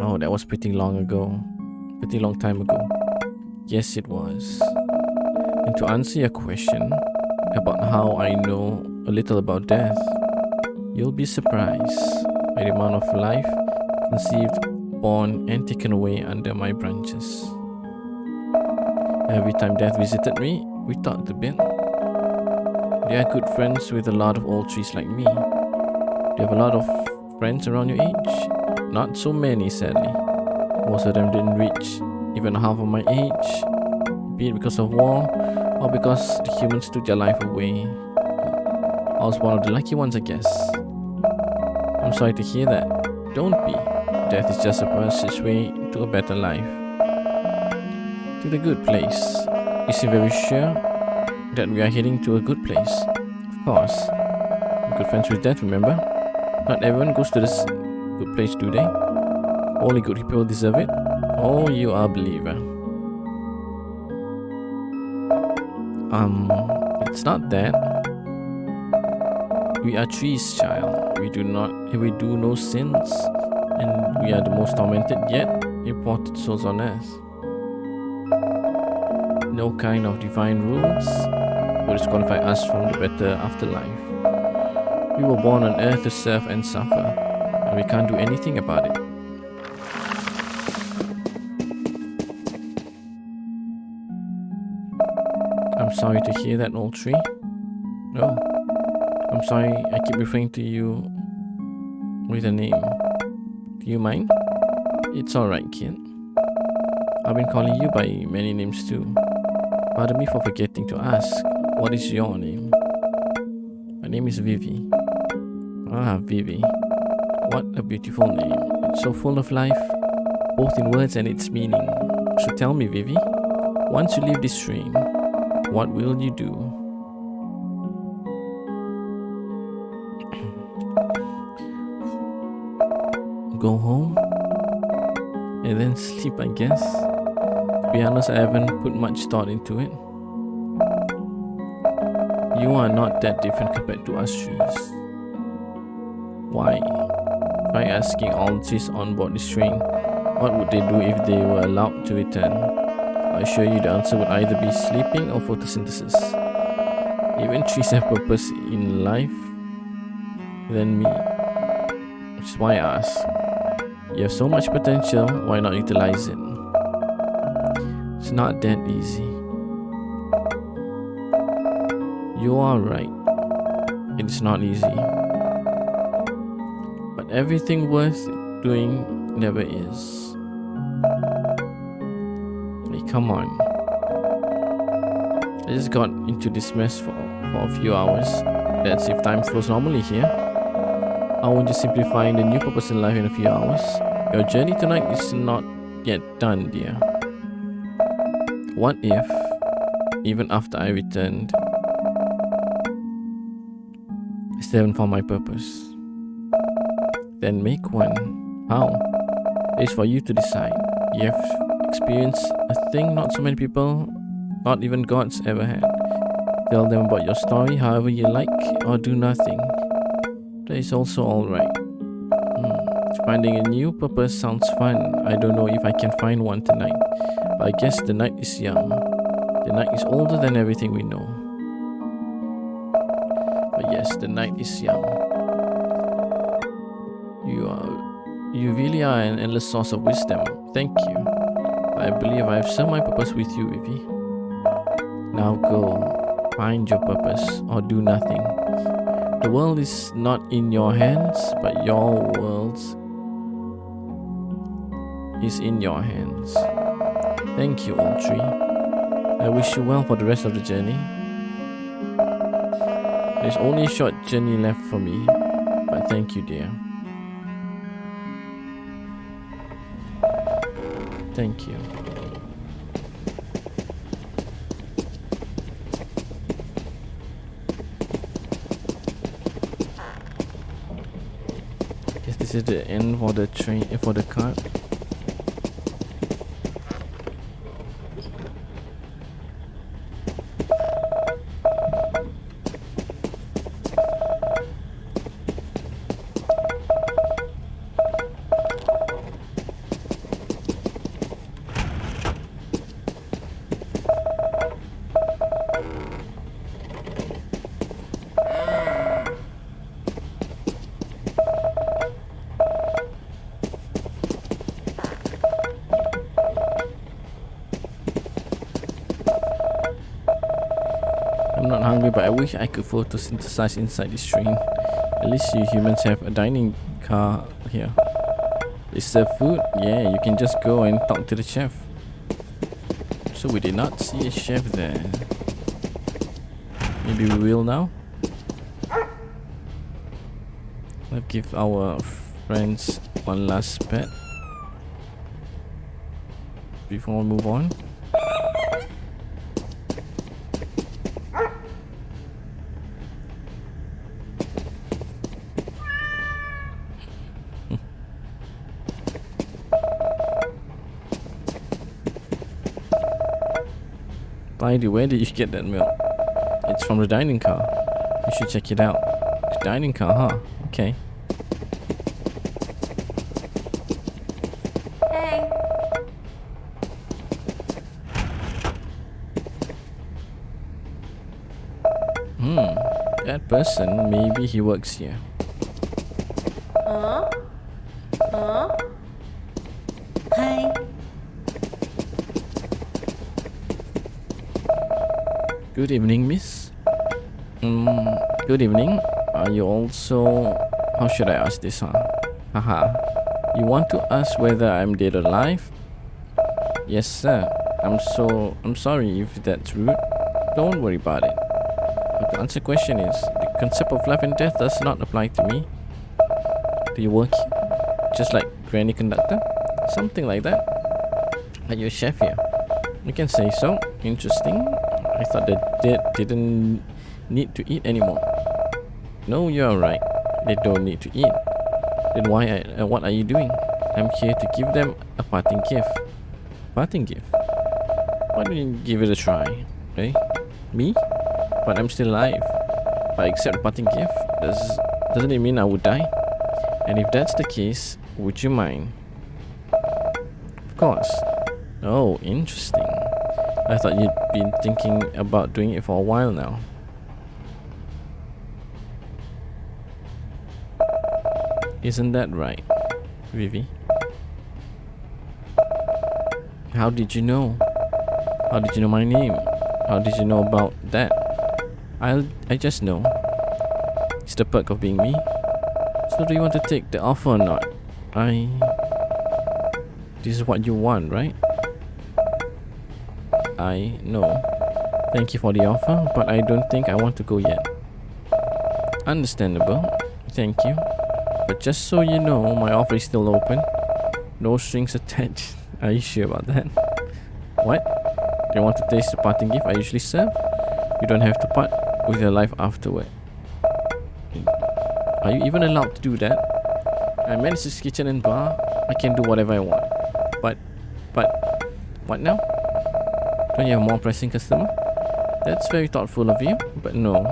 Oh, that was pretty long ago. Pretty long time ago. Yes, it was. And to answer your question about how I know a little about death, you'll be surprised by the amount of life conceived, born, and taken away under my branches. Every time death visited me, we talked a bit. They are good friends with a lot of old trees like me. Do you have a lot of friends around your age? Not so many, sadly. Most of them didn't reach even half of my age, be it because of war or because the humans took their life away. I was one of the lucky ones, I guess. I'm sorry to hear that. Don't be. Death is just a passageway to a better life. To the good place. You seem very sure that we are heading to a good place. Of course. I'm good friends with death, remember? Not everyone goes to this good place, do they? Only good people deserve it. Oh, you are a believer. It's not that. We are trees, child. We do no sins, and we are the most tormented yet imported souls on earth. No kind of divine rules will disqualify us from the better afterlife. We were born on earth to serve and suffer, and we can't do anything about it. I'm sorry to hear that, old tree. No, I'm sorry I keep referring to you with a name. Do you mind? It's alright, kid. I've been calling you by many names too. Pardon me for forgetting to ask, what is your name? My name is Vivi. Ah, Vivi. What a beautiful name. It's so full of life, both in words and its meaning. So tell me, Vivi, once you leave this train, what will you do? Go home? And then sleep, I guess. To be honest, I haven't put much thought into it. You are not that different compared to us trees. Why? By asking all the trees on board this train, what would they do if they were allowed to return? I assure you the answer would either be sleeping or photosynthesis. Even trees have purpose in life than me. Which is why I ask. You have so much potential, why not utilize it? It's not that easy. You are right. It is not easy. But everything worth doing never is. Hey, come on. I just got into this mess for a few hours. That's if time flows normally here. I won't just simply find a new purpose in life in a few hours. Your journey tonight is not yet done, dear. What if, even after I returned, I still haven't found my purpose? Then make one. How? It's for you to decide. You have experienced a thing not so many people, not even gods, ever had. Tell them about your story however you like, or do nothing. That is also alright. Finding a new purpose sounds fun. I don't know if I can find one tonight, but I guess the night is young. The night is older than everything we know. But yes, the night is young. You really are an endless source of wisdom. Thank you. I believe I have served my purpose with you, Vivi. Now go, find your purpose, or do nothing. The world is not in your hands, but your world is in your hands. Thank you, all three. I wish you well for the rest of the journey. There's only a short journey left for me, but thank you, dear. Thank you. Guess this is the end for the train, for the card. I'm not hungry, but I wish I could photosynthesize inside this train. At least you humans have a dining car here. They serve food? Yeah, you can just go and talk to the chef. So we did not see a chef there. Maybe we will now? Let's give our friends one last pet before we move on. By the way, did you get that milk? It's from the dining car. You should check it out. The dining car, huh? Okay. Hey. That person, maybe he works here. Huh? Huh? Hi. Good evening, miss. Good evening. Are you also... How should I ask this, huh? Haha. You want to ask whether I'm dead or alive? Yes, sir. I'm sorry if that's rude. Don't worry about it. But the answer question is, the concept of life and death does not apply to me. Do you work here? Just like Granny Conductor? Something like that? Are you a chef here? You can say so. Interesting. I thought the dead didn't need to eat anymore. No, you're right. They don't need to eat. Then what are you doing? I'm here to give them a parting gift. Parting gift? Why don't you give it a try? Eh? Me? But I'm still alive. If I accept a parting gift, doesn't it mean I would die? And if that's the case, would you mind? Of course. Oh, interesting. I thought you'd been thinking about doing it for a while now. Isn't that right, Vivi? How did you know? How did you know my name? How did you know about that? I just know. It's the perk of being me. So do you want to take the offer or not? This is what you want, right? I know. Thank you for the offer, but I don't think I want to go yet. Understandable. Thank you. But just so you know, my offer is still open. No strings attached. Are you sure about that? What? You want to taste the parting gift I usually serve? You don't have to part with your life afterward. Are you even allowed to do that? I manage this kitchen and bar. I can do whatever I want. But, what now? Don't you have more pressing customer? That's very thoughtful of you, but no.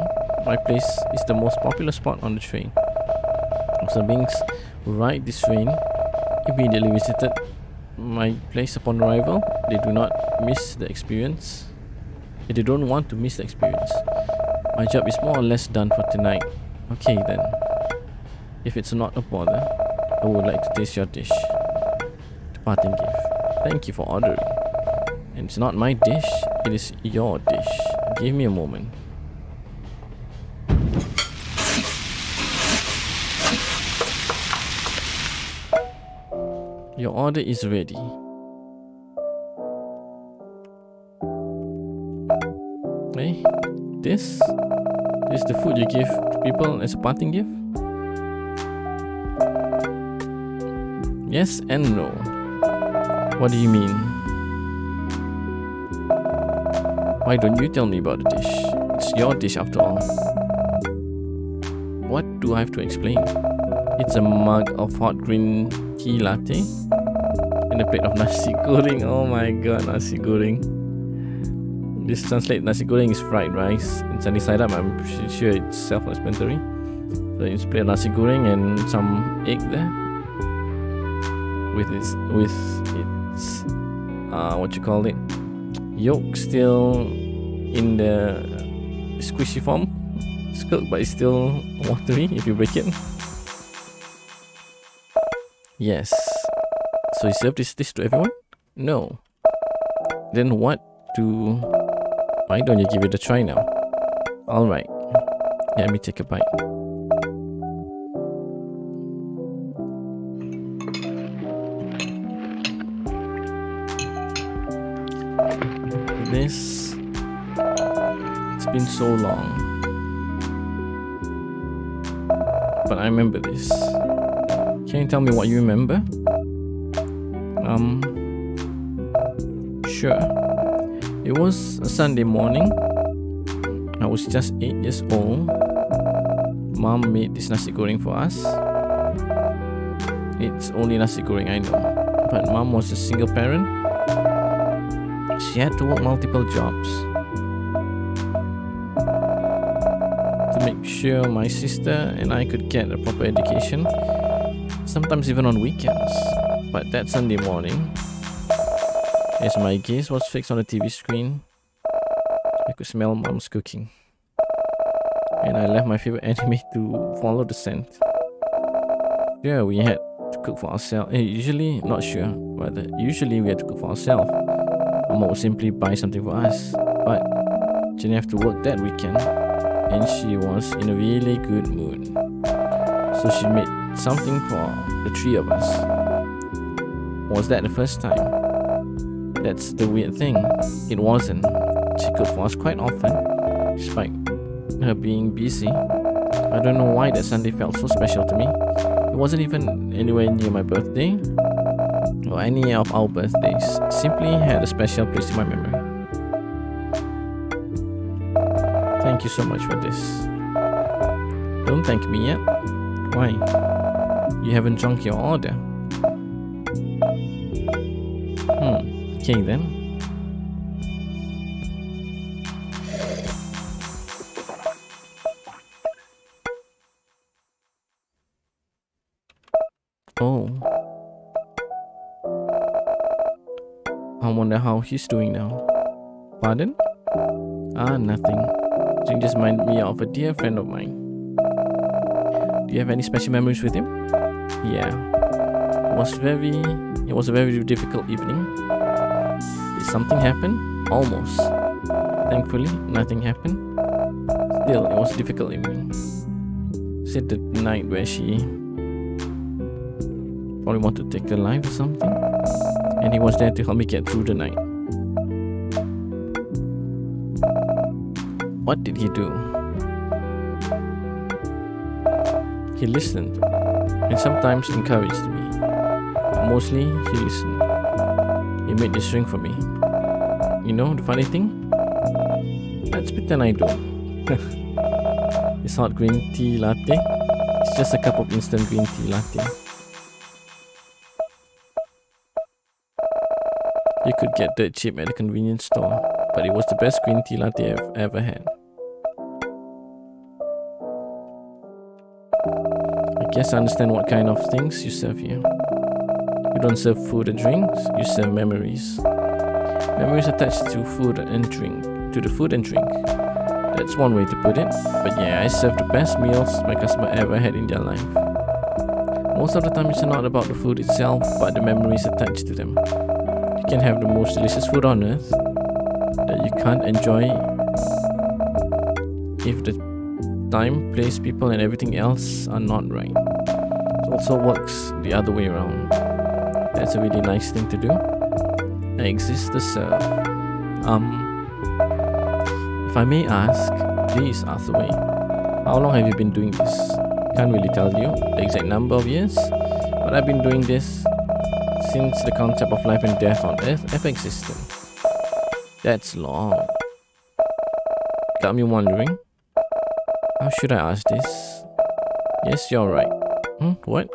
My place is the most popular spot on the train. Some beings who ride this train immediately visited my place upon arrival. They do not miss the experience. They don't want to miss the experience. My job is more or less done for tonight. Okay then. If it's not a bother, I would like to taste your dish. The parting gift. Thank you for ordering. And it's not my dish, it is your dish. Give me a moment. Your order is ready. Hey, this is the food you give to people as a parting gift? Yes and no. What do you mean? Why don't you tell me about the dish? It's your dish after all. What do I have to explain? It's a mug of hot green tea latte and a plate of nasi goreng. Oh my god, nasi goreng. This translates nasi goreng is fried rice. In sunny side up, I'm sure it's self-explanatory. So it's plate of nasi goreng and some egg there. With its what you call it, yolk still in the squishy form. It's cooked but it's still watery if you break it. Yes. So you serve this dish to everyone? No. Then why don't you give it a try now? Alright. Let me take a bite. It's been so long, but I remember this. Can you tell me what you remember? Sure. It was a Sunday morning. I was just 8 years old. Mom made this nasi goreng for us. It's only nasi goreng, I know, but Mom was a single parent. She had to work multiple jobs to make sure my sister and I could get a proper education, sometimes even on weekends. But that Sunday morning, as my gaze was fixed on the TV screen, I could smell Mom's cooking, and I left my favorite anime to follow the scent. Yeah, we had to cook for ourselves. Usually we had to cook for ourselves. Mama would simply buy something for us, but she didn't have to work that weekend, and she was in a really good mood. So she made something for the three of us. Was that the first time? That's the weird thing. It wasn't. She cooked for us quite often, despite her being busy. I don't know why that Sunday felt so special to me. It wasn't even anywhere near my birthday or any of our birthdays. Simply had a special place in my memory. Thank you so much for this. Don't thank me yet. Why? You haven't drunk your order. Okay then. Oh. I wonder how he's doing now. Pardon? Nothing. He just reminded me of a dear friend of mine. Do you have any special memories with him? Yeah. It was a very difficult evening. Did something happen? Almost. Thankfully, nothing happened. Still, it was a difficult evening. Said the night where she probably wanted to take her life or something, and he was there to help me get through the night. What did he do? He listened and sometimes encouraged me. Mostly, he listened. He made this drink for me. You know the funny thing? Let's pretend I don't. This hot green tea latte. It's just a cup of instant green tea latte. You could get dirt cheap at a convenience store, but it was the best green tea latte I've ever had. I guess I understand what kind of things you serve here. You don't serve food and drinks, you serve memories. Memories attached to food and drink, to the food and drink. That's one way to put it, but yeah, I serve the best meals my customer ever had in their life. Most of the time it's not about the food itself, but the memories attached to them. You can have the most delicious food on earth that you can't enjoy if the time, place, people and everything else are not right. It also works the other way around. That's a really nice thing to do. I exist to serve. If I may ask, please ask the way. How long have you been doing this? Can't really tell you the exact number of years, but I've been doing this since the concept of life and death on Earth ever existed. That's long. Got me wondering, how should I ask this? Yes, you're right. What?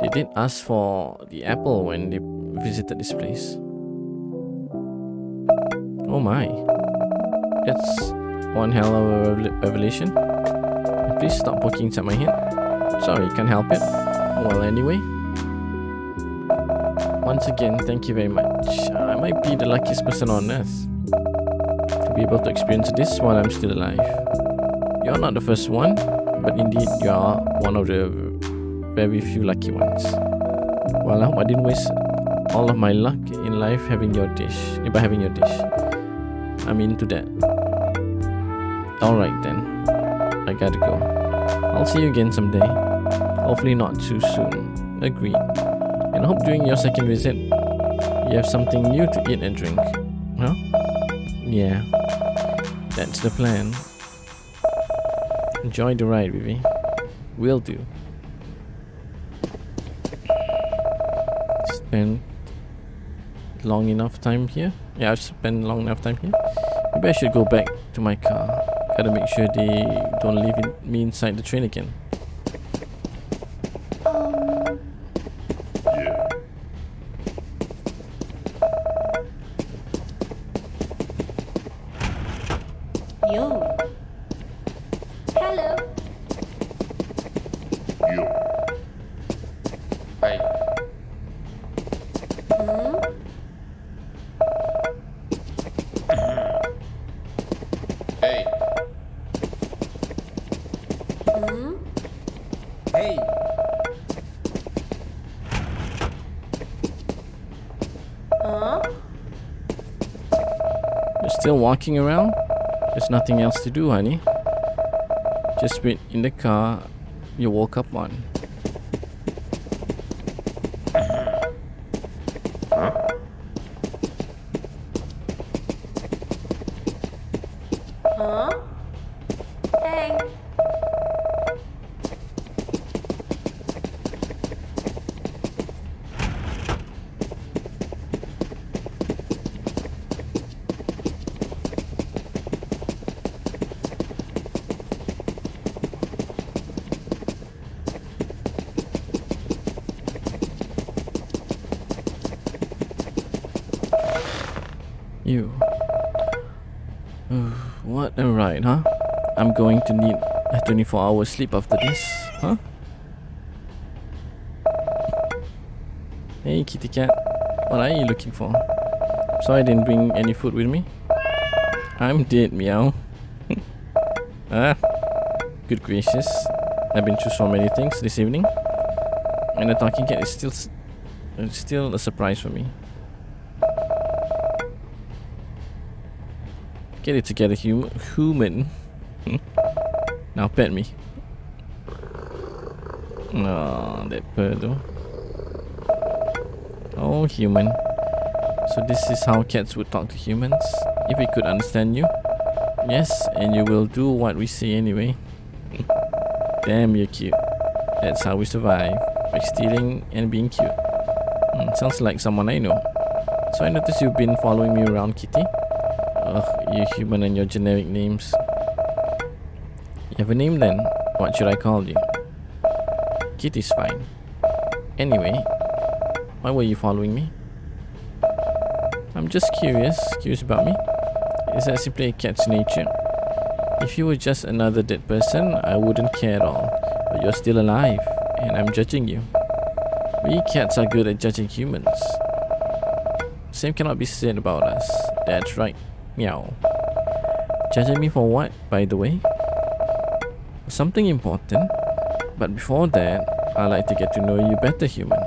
They did ask for the apple when they visited this place. Oh my. That's one hell of a revelation. Please stop poking inside my head. Sorry, can't help it. Well, anyway. Once again, thank you very much. I might be the luckiest person on earth to be able to experience this while I'm still alive. You're not the first one, but indeed you are one of the very few lucky ones. Well, I hope I didn't waste all of my luck in life by having your dish. I'm into that. Alright then, I gotta go. I'll see you again someday. Hopefully not too soon. Agreed. And I hope during your second visit, you have something new to eat and drink. Huh? Yeah, that's the plan. Enjoy the ride, Vivi. Will do. Spent long enough time here? Yeah, I've spent long enough time here. Maybe I should go back to my car. Gotta make sure they don't leave me inside the train again. Yeah. Yo. Hello. Yo. Hey. Hey. Hey, You're still walking around? There's nothing else to do, honey. Just wait in the car you woke up on. Hey. You. What a ride, huh? I'm going to need a 24-hour sleep after this, huh? Hey, kitty cat. What are you looking for? Sorry I didn't bring any food with me. I'm dead, meow. Good gracious. I've been through so many things this evening. And the talking cat is still a surprise for me. Get it together, human. Now pet me. Oh, that purr though. Oh, human. So this is how cats would talk to humans? If we could understand you? Yes, and you will do what we say anyway. Damn, you're cute. That's how we survive. By stealing and being cute. Sounds like someone I know. So I noticed you've been following me around, kitty. Ugh, you human and your generic names. You have a name then? What should I call you? Kitty's fine. Anyway, why were you following me? I'm just curious about me. Is that simply a cat's nature? If you were just another dead person, I wouldn't care at all. But you're still alive, and I'm judging you. We cats are good at judging humans. Same cannot be said about us. That's right. Meow. Judging me for what, by the way? Something important. But before that, I'd like to get to know you better, human.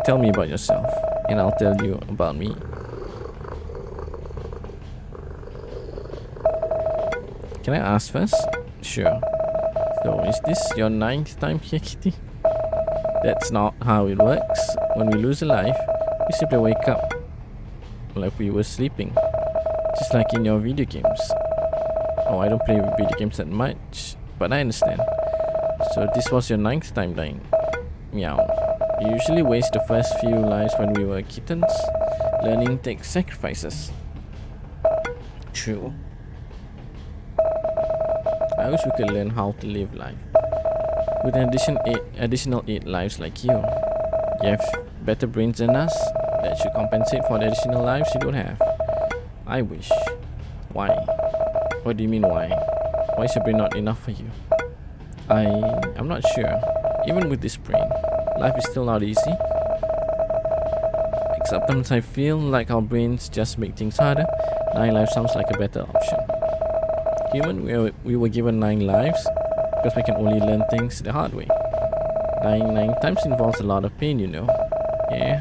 Tell me about yourself, and I'll tell you about me. Can I ask first? Sure. So, is this your 9th time here, kitty? That's not how it works. When we lose a life, we simply wake up like we were sleeping, just like in your video games. Oh, I don't play video games that much, but I understand. So this was your 9th time dying. Meow. You usually waste the first few lives when we were kittens. Learning takes sacrifices. True. I wish we could learn how to live life. With an additional 8 lives like you. You have better brains than us. That should compensate for the additional lives you don't have. I wish. Why? What do you mean why? Why is your brain not enough for you? I'm not sure. Even with this brain, life is still not easy. Sometimes I feel like our brains just make things harder. 9 lives sounds like a better option. Human, we were given 9 lives because we can only learn things the hard way. Dying 9 times involves a lot of pain, you know. Yeah.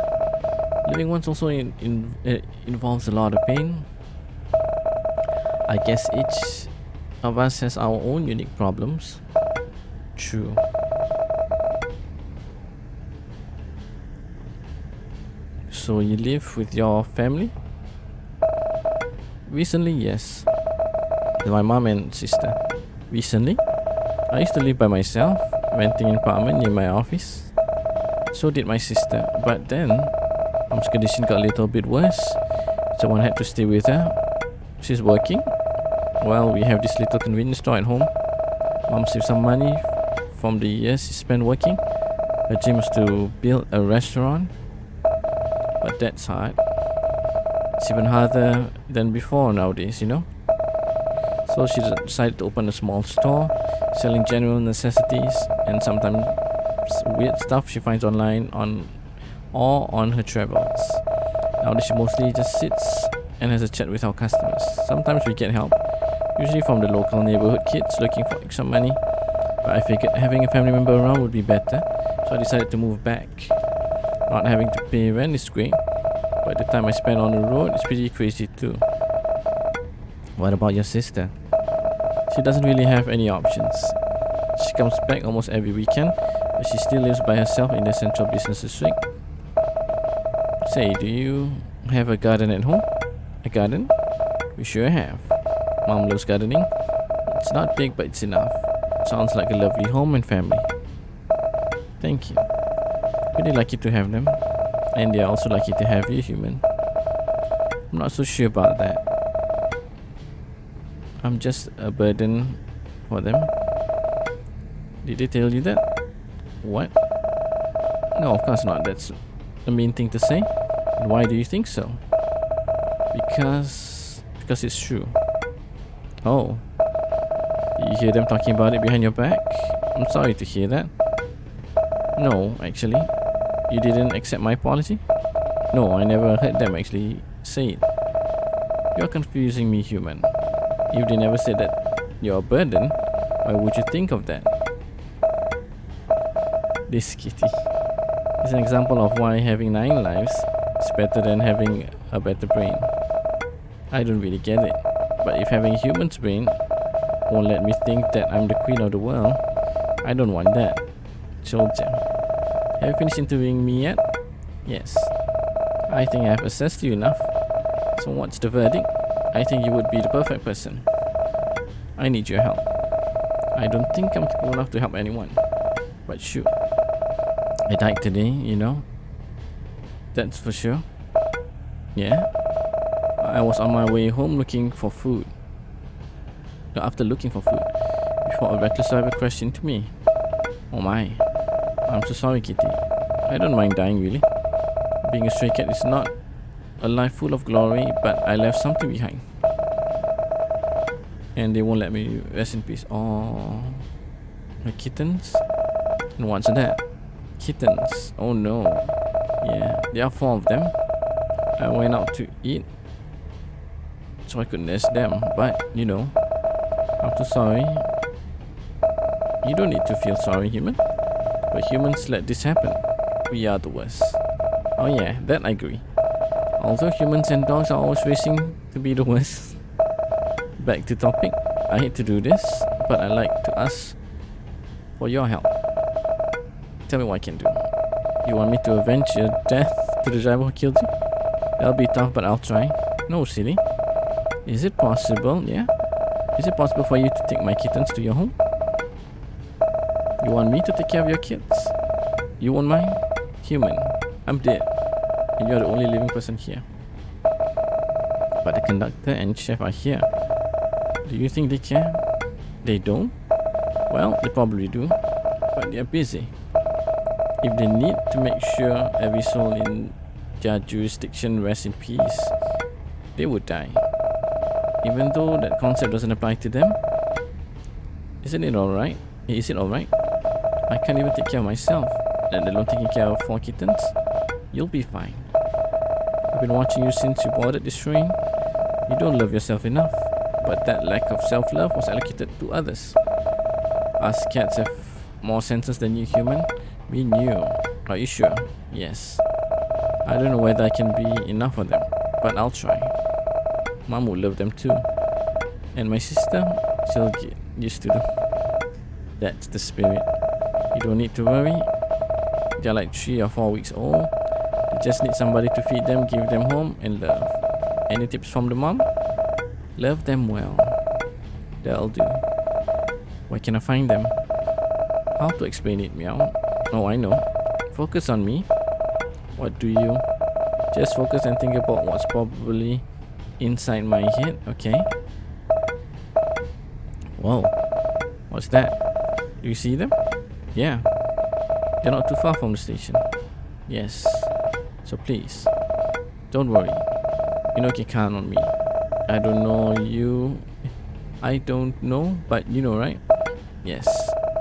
Living once also involves a lot of pain. I guess each of us has our own unique problems. True. So you live with your family? Recently, yes. With my mom and sister. Recently? I used to live by myself, renting an apartment near my office. So did my sister, but then mom's condition got a little bit worse. Someone had to stay with her. She's working. Well, we have this little convenience store at home. Mom saved some money from the years she spent working. Her dream was to build a restaurant. But that's hard. It's even harder than before nowadays, you know. So she decided to open a small store, selling general necessities and sometimes weird stuff she finds online or on her travels. Nowadays she mostly just sits and has a chat with our customers. Sometimes we get help, usually from the local neighborhood kids looking for extra money. But I figured having a family member around would be better, so I decided to move back. Not having to pay rent is great, but the time I spend on the road is pretty crazy too. What about your sister? She doesn't really have any options. She comes back almost every weekend, but she still lives by herself in the central business district. Say, do you have a garden at home? A garden? We sure have. Mom loves gardening. It's not big, but it's enough. Sounds like a lovely home and family. Thank you. Really lucky to have them, and they are also lucky to have you, human. I'm not so sure about that. I'm just a burden for them. Did they tell you that? What? No, of course not. That's a mean thing to say. And why do you think so? Because it's true. Oh. You hear them talking about it behind your back? I'm sorry to hear that. No, actually. You didn't accept my apology? No, I never heard them actually say it. You're confusing me, human. If they never said that you're a burden, why would you think of that? This kitty is an example of why having 9 lives is better than having a better brain. I don't really get it, but if having a human's brain won't let me think that I'm the queen of the world, I don't want that. Soldier. Have you finished interviewing me yet? Yes. I think I have assessed you enough. So what's the verdict? I think you would be the perfect person. I need your help. I don't think I'm capable enough to help anyone. But shoot. I died today, you know. That's for sure. Yeah? I was on my way home looking for food. After looking for food, before a reckless driver crashed into me. Oh my. I'm so sorry, kitty. I don't mind dying, really. Being a stray cat is not a life full of glory, but I left something behind. And they won't let me rest in peace. Oh, my kittens? And what's that? Kittens. Oh no. Yeah, there are 4 of them. I went out to eat, so I could nest them. But, you know, I'm so sorry. You don't need to feel sorry, human. But humans let this happen. We are the worst. Oh yeah, that I agree. Although humans and dogs are always racing to be the worst. Back to topic. I hate to do this, but I like to ask for your help. Tell me what I can do. You want me to avenge your death to the driver who killed you? That'll be tough, but I'll try. No, silly. Is it possible? Yeah? Is it possible for you to take my kittens to your home? You want me to take care of your kids? You won't mind? Human, I'm dead, and you're the only living person here. But the conductor and chef are here. Do you think they care? They don't? Well, they probably do, but they're busy. If they need to make sure every soul in their jurisdiction rests in peace, they would die. Even though that concept doesn't apply to them. Isn't it alright? Is it alright? I can't even take care of myself, let alone taking care of 4 kittens. You'll be fine. I've been watching you since you boarded this train. You don't love yourself enough, but that lack of self-love was allocated to others. Us cats have more senses than you human. We knew. Are you sure? Yes. I don't know whether I can be enough for them, but I'll try. Mom would love them too. And my sister, she'll get used to them. That's the spirit. You don't need to worry. They're like 3 or 4 weeks old. They just need somebody to feed them, give them home, and love. Any tips from the mom? Love them well. That'll do. Where can I find them? How to explain it, meow? Oh, I know. Focus on me. What do you? Just focus and think about what's probably inside my head, okay? Whoa. What's that? Do you see them? Yeah. They're not too far from the station. Yes. So please, don't worry. You know you can count on me. I don't know you. I don't know, but you know, right? Yes.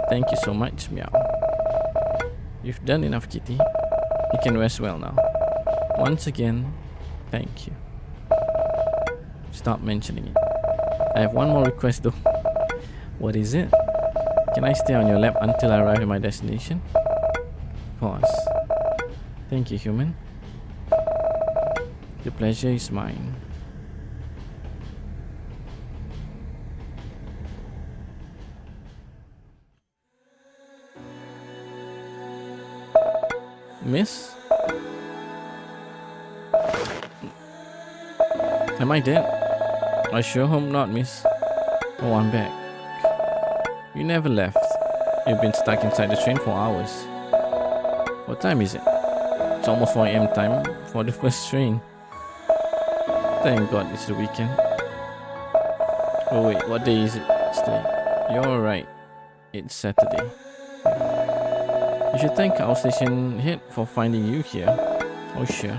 Thank you so much, meow. You've done enough, kitty. You can rest well now. Once again, thank you. Stop mentioning it. I have one more request though. What is it? Can I stay on your lap until I arrive at my destination? Of course. Thank you, human. The pleasure is mine. Miss? Am I dead? I sure hope not, miss. Oh, I'm back. You never left. You've been stuck inside the train for hours. What time is it? It's almost 4 AM time for the first train. Thank God it's the weekend. Oh wait, what day is it today? You're right. It's Saturday. You should thank our station head for finding you here. Oh sure.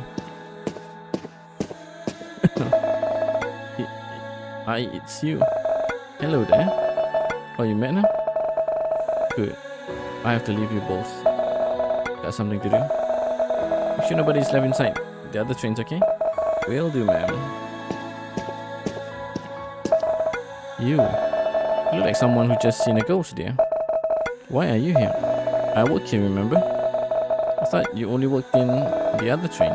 Hi, it's you. Hello there. Oh, you met her? Good. I have to leave you both. Got something to do? Make sure nobody's left inside the other trains, okay? Will do, ma'am. You look like someone who just seen a ghost, dear. Why are you here? I work here, remember? I thought you only worked in the other train.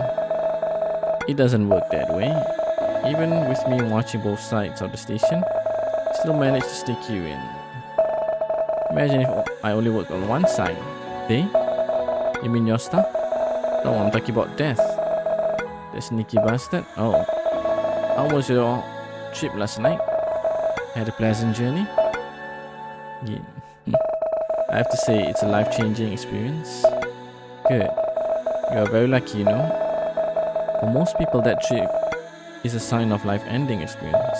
It doesn't work that way. Even with me watching both sides of the station, I still managed to stick you in. Imagine if I only worked on one side. They? You mean your stuff? No, I'm talking about death. The sneaky bastard. Oh. How was your trip last night? Had a pleasant journey? Yeah. I have to say, it's a life-changing experience. Good. You are very lucky, you know. For most people, that trip is a sign of life-ending experience.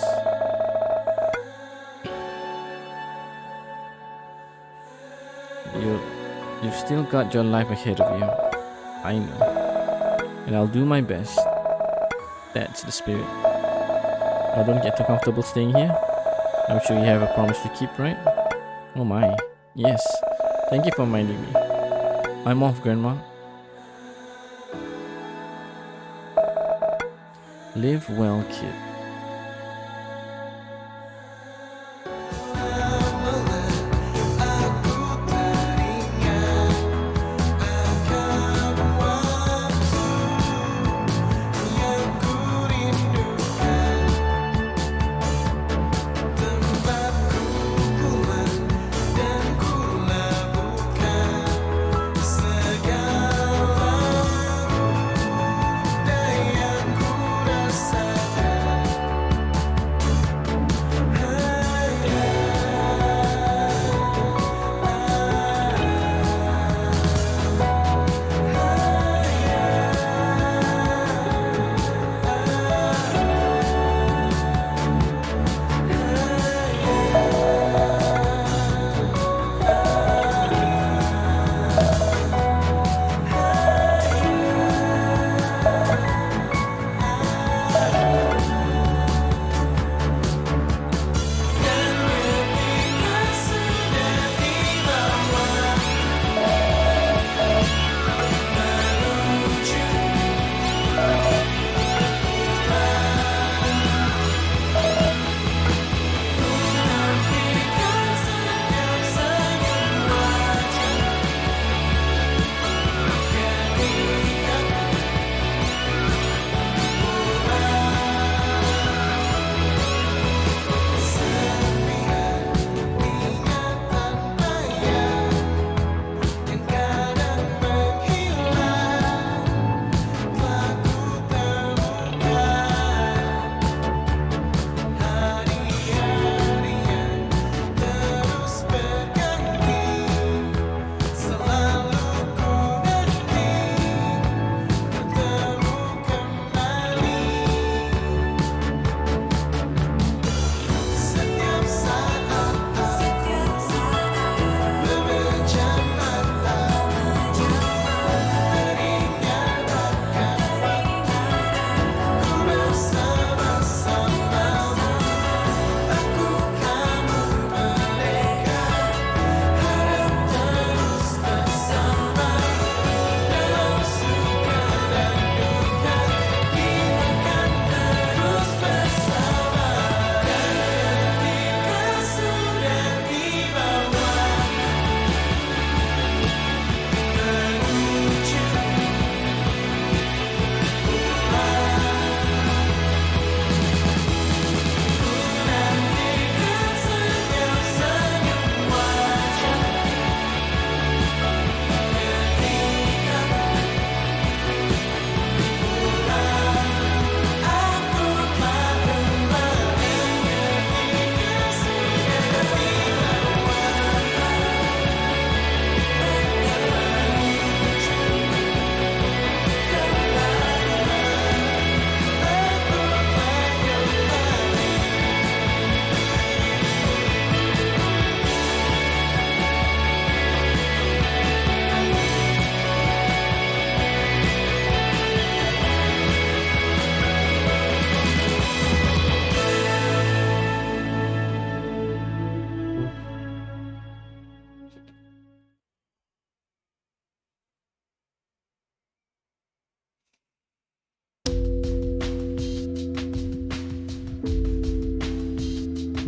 You've still got your life ahead of you. I know. And I'll do my best. That's the spirit. Now don't get too comfortable staying here. I'm sure you have a promise to keep, right? Oh my. Yes. Thank you for reminding me. I'm off, Grandma. Live well, kid.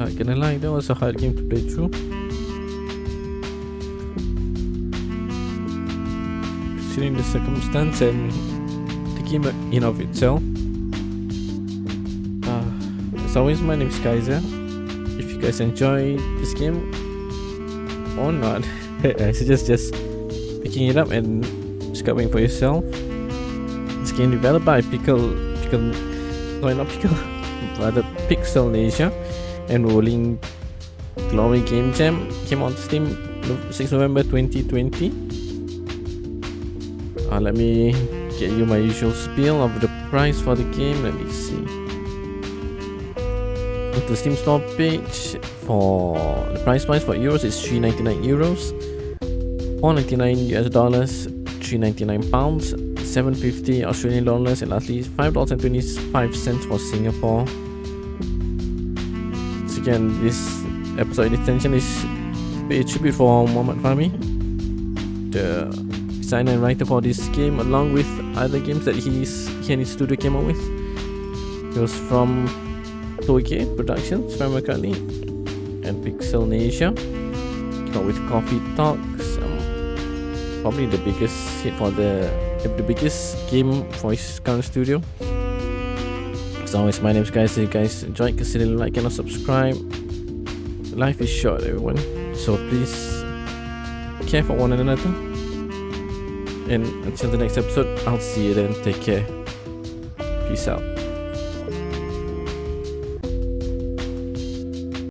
Not gonna lie, that was a hard game to play through. Considering the circumstance and the game in of itself. As always, my name is Kaizer. If you guys enjoy this game or not, I suggest just picking it up and discovering for yourself. This game developed by Pixel Asia and Rolling Glory Game Jam, came on Steam 6 November 2020. Let me get you my usual spiel of the price for the game. Let me see. With the Steam store page, for the price for euros is €3.99, $4.99 US, £3.99, £7.50 Australian dollars, and lastly $5.25 for Singapore. So again, this episode of IndieTention is a tribute for Muhammad Fahmi, the designer and writer for this game, along with other games that he and his studio came up with. It was from Toei Productions, if I remember correctly, and Pixel Asia. Came up with Coffee Talks, probably the biggest hit for the biggest game for his current studio. As always, my name is Kaizer. If you guys enjoyed, consider like and subscribe. Life is short, everyone, so please care for one another. And until the next episode, I'll see you then. Take care. Peace out.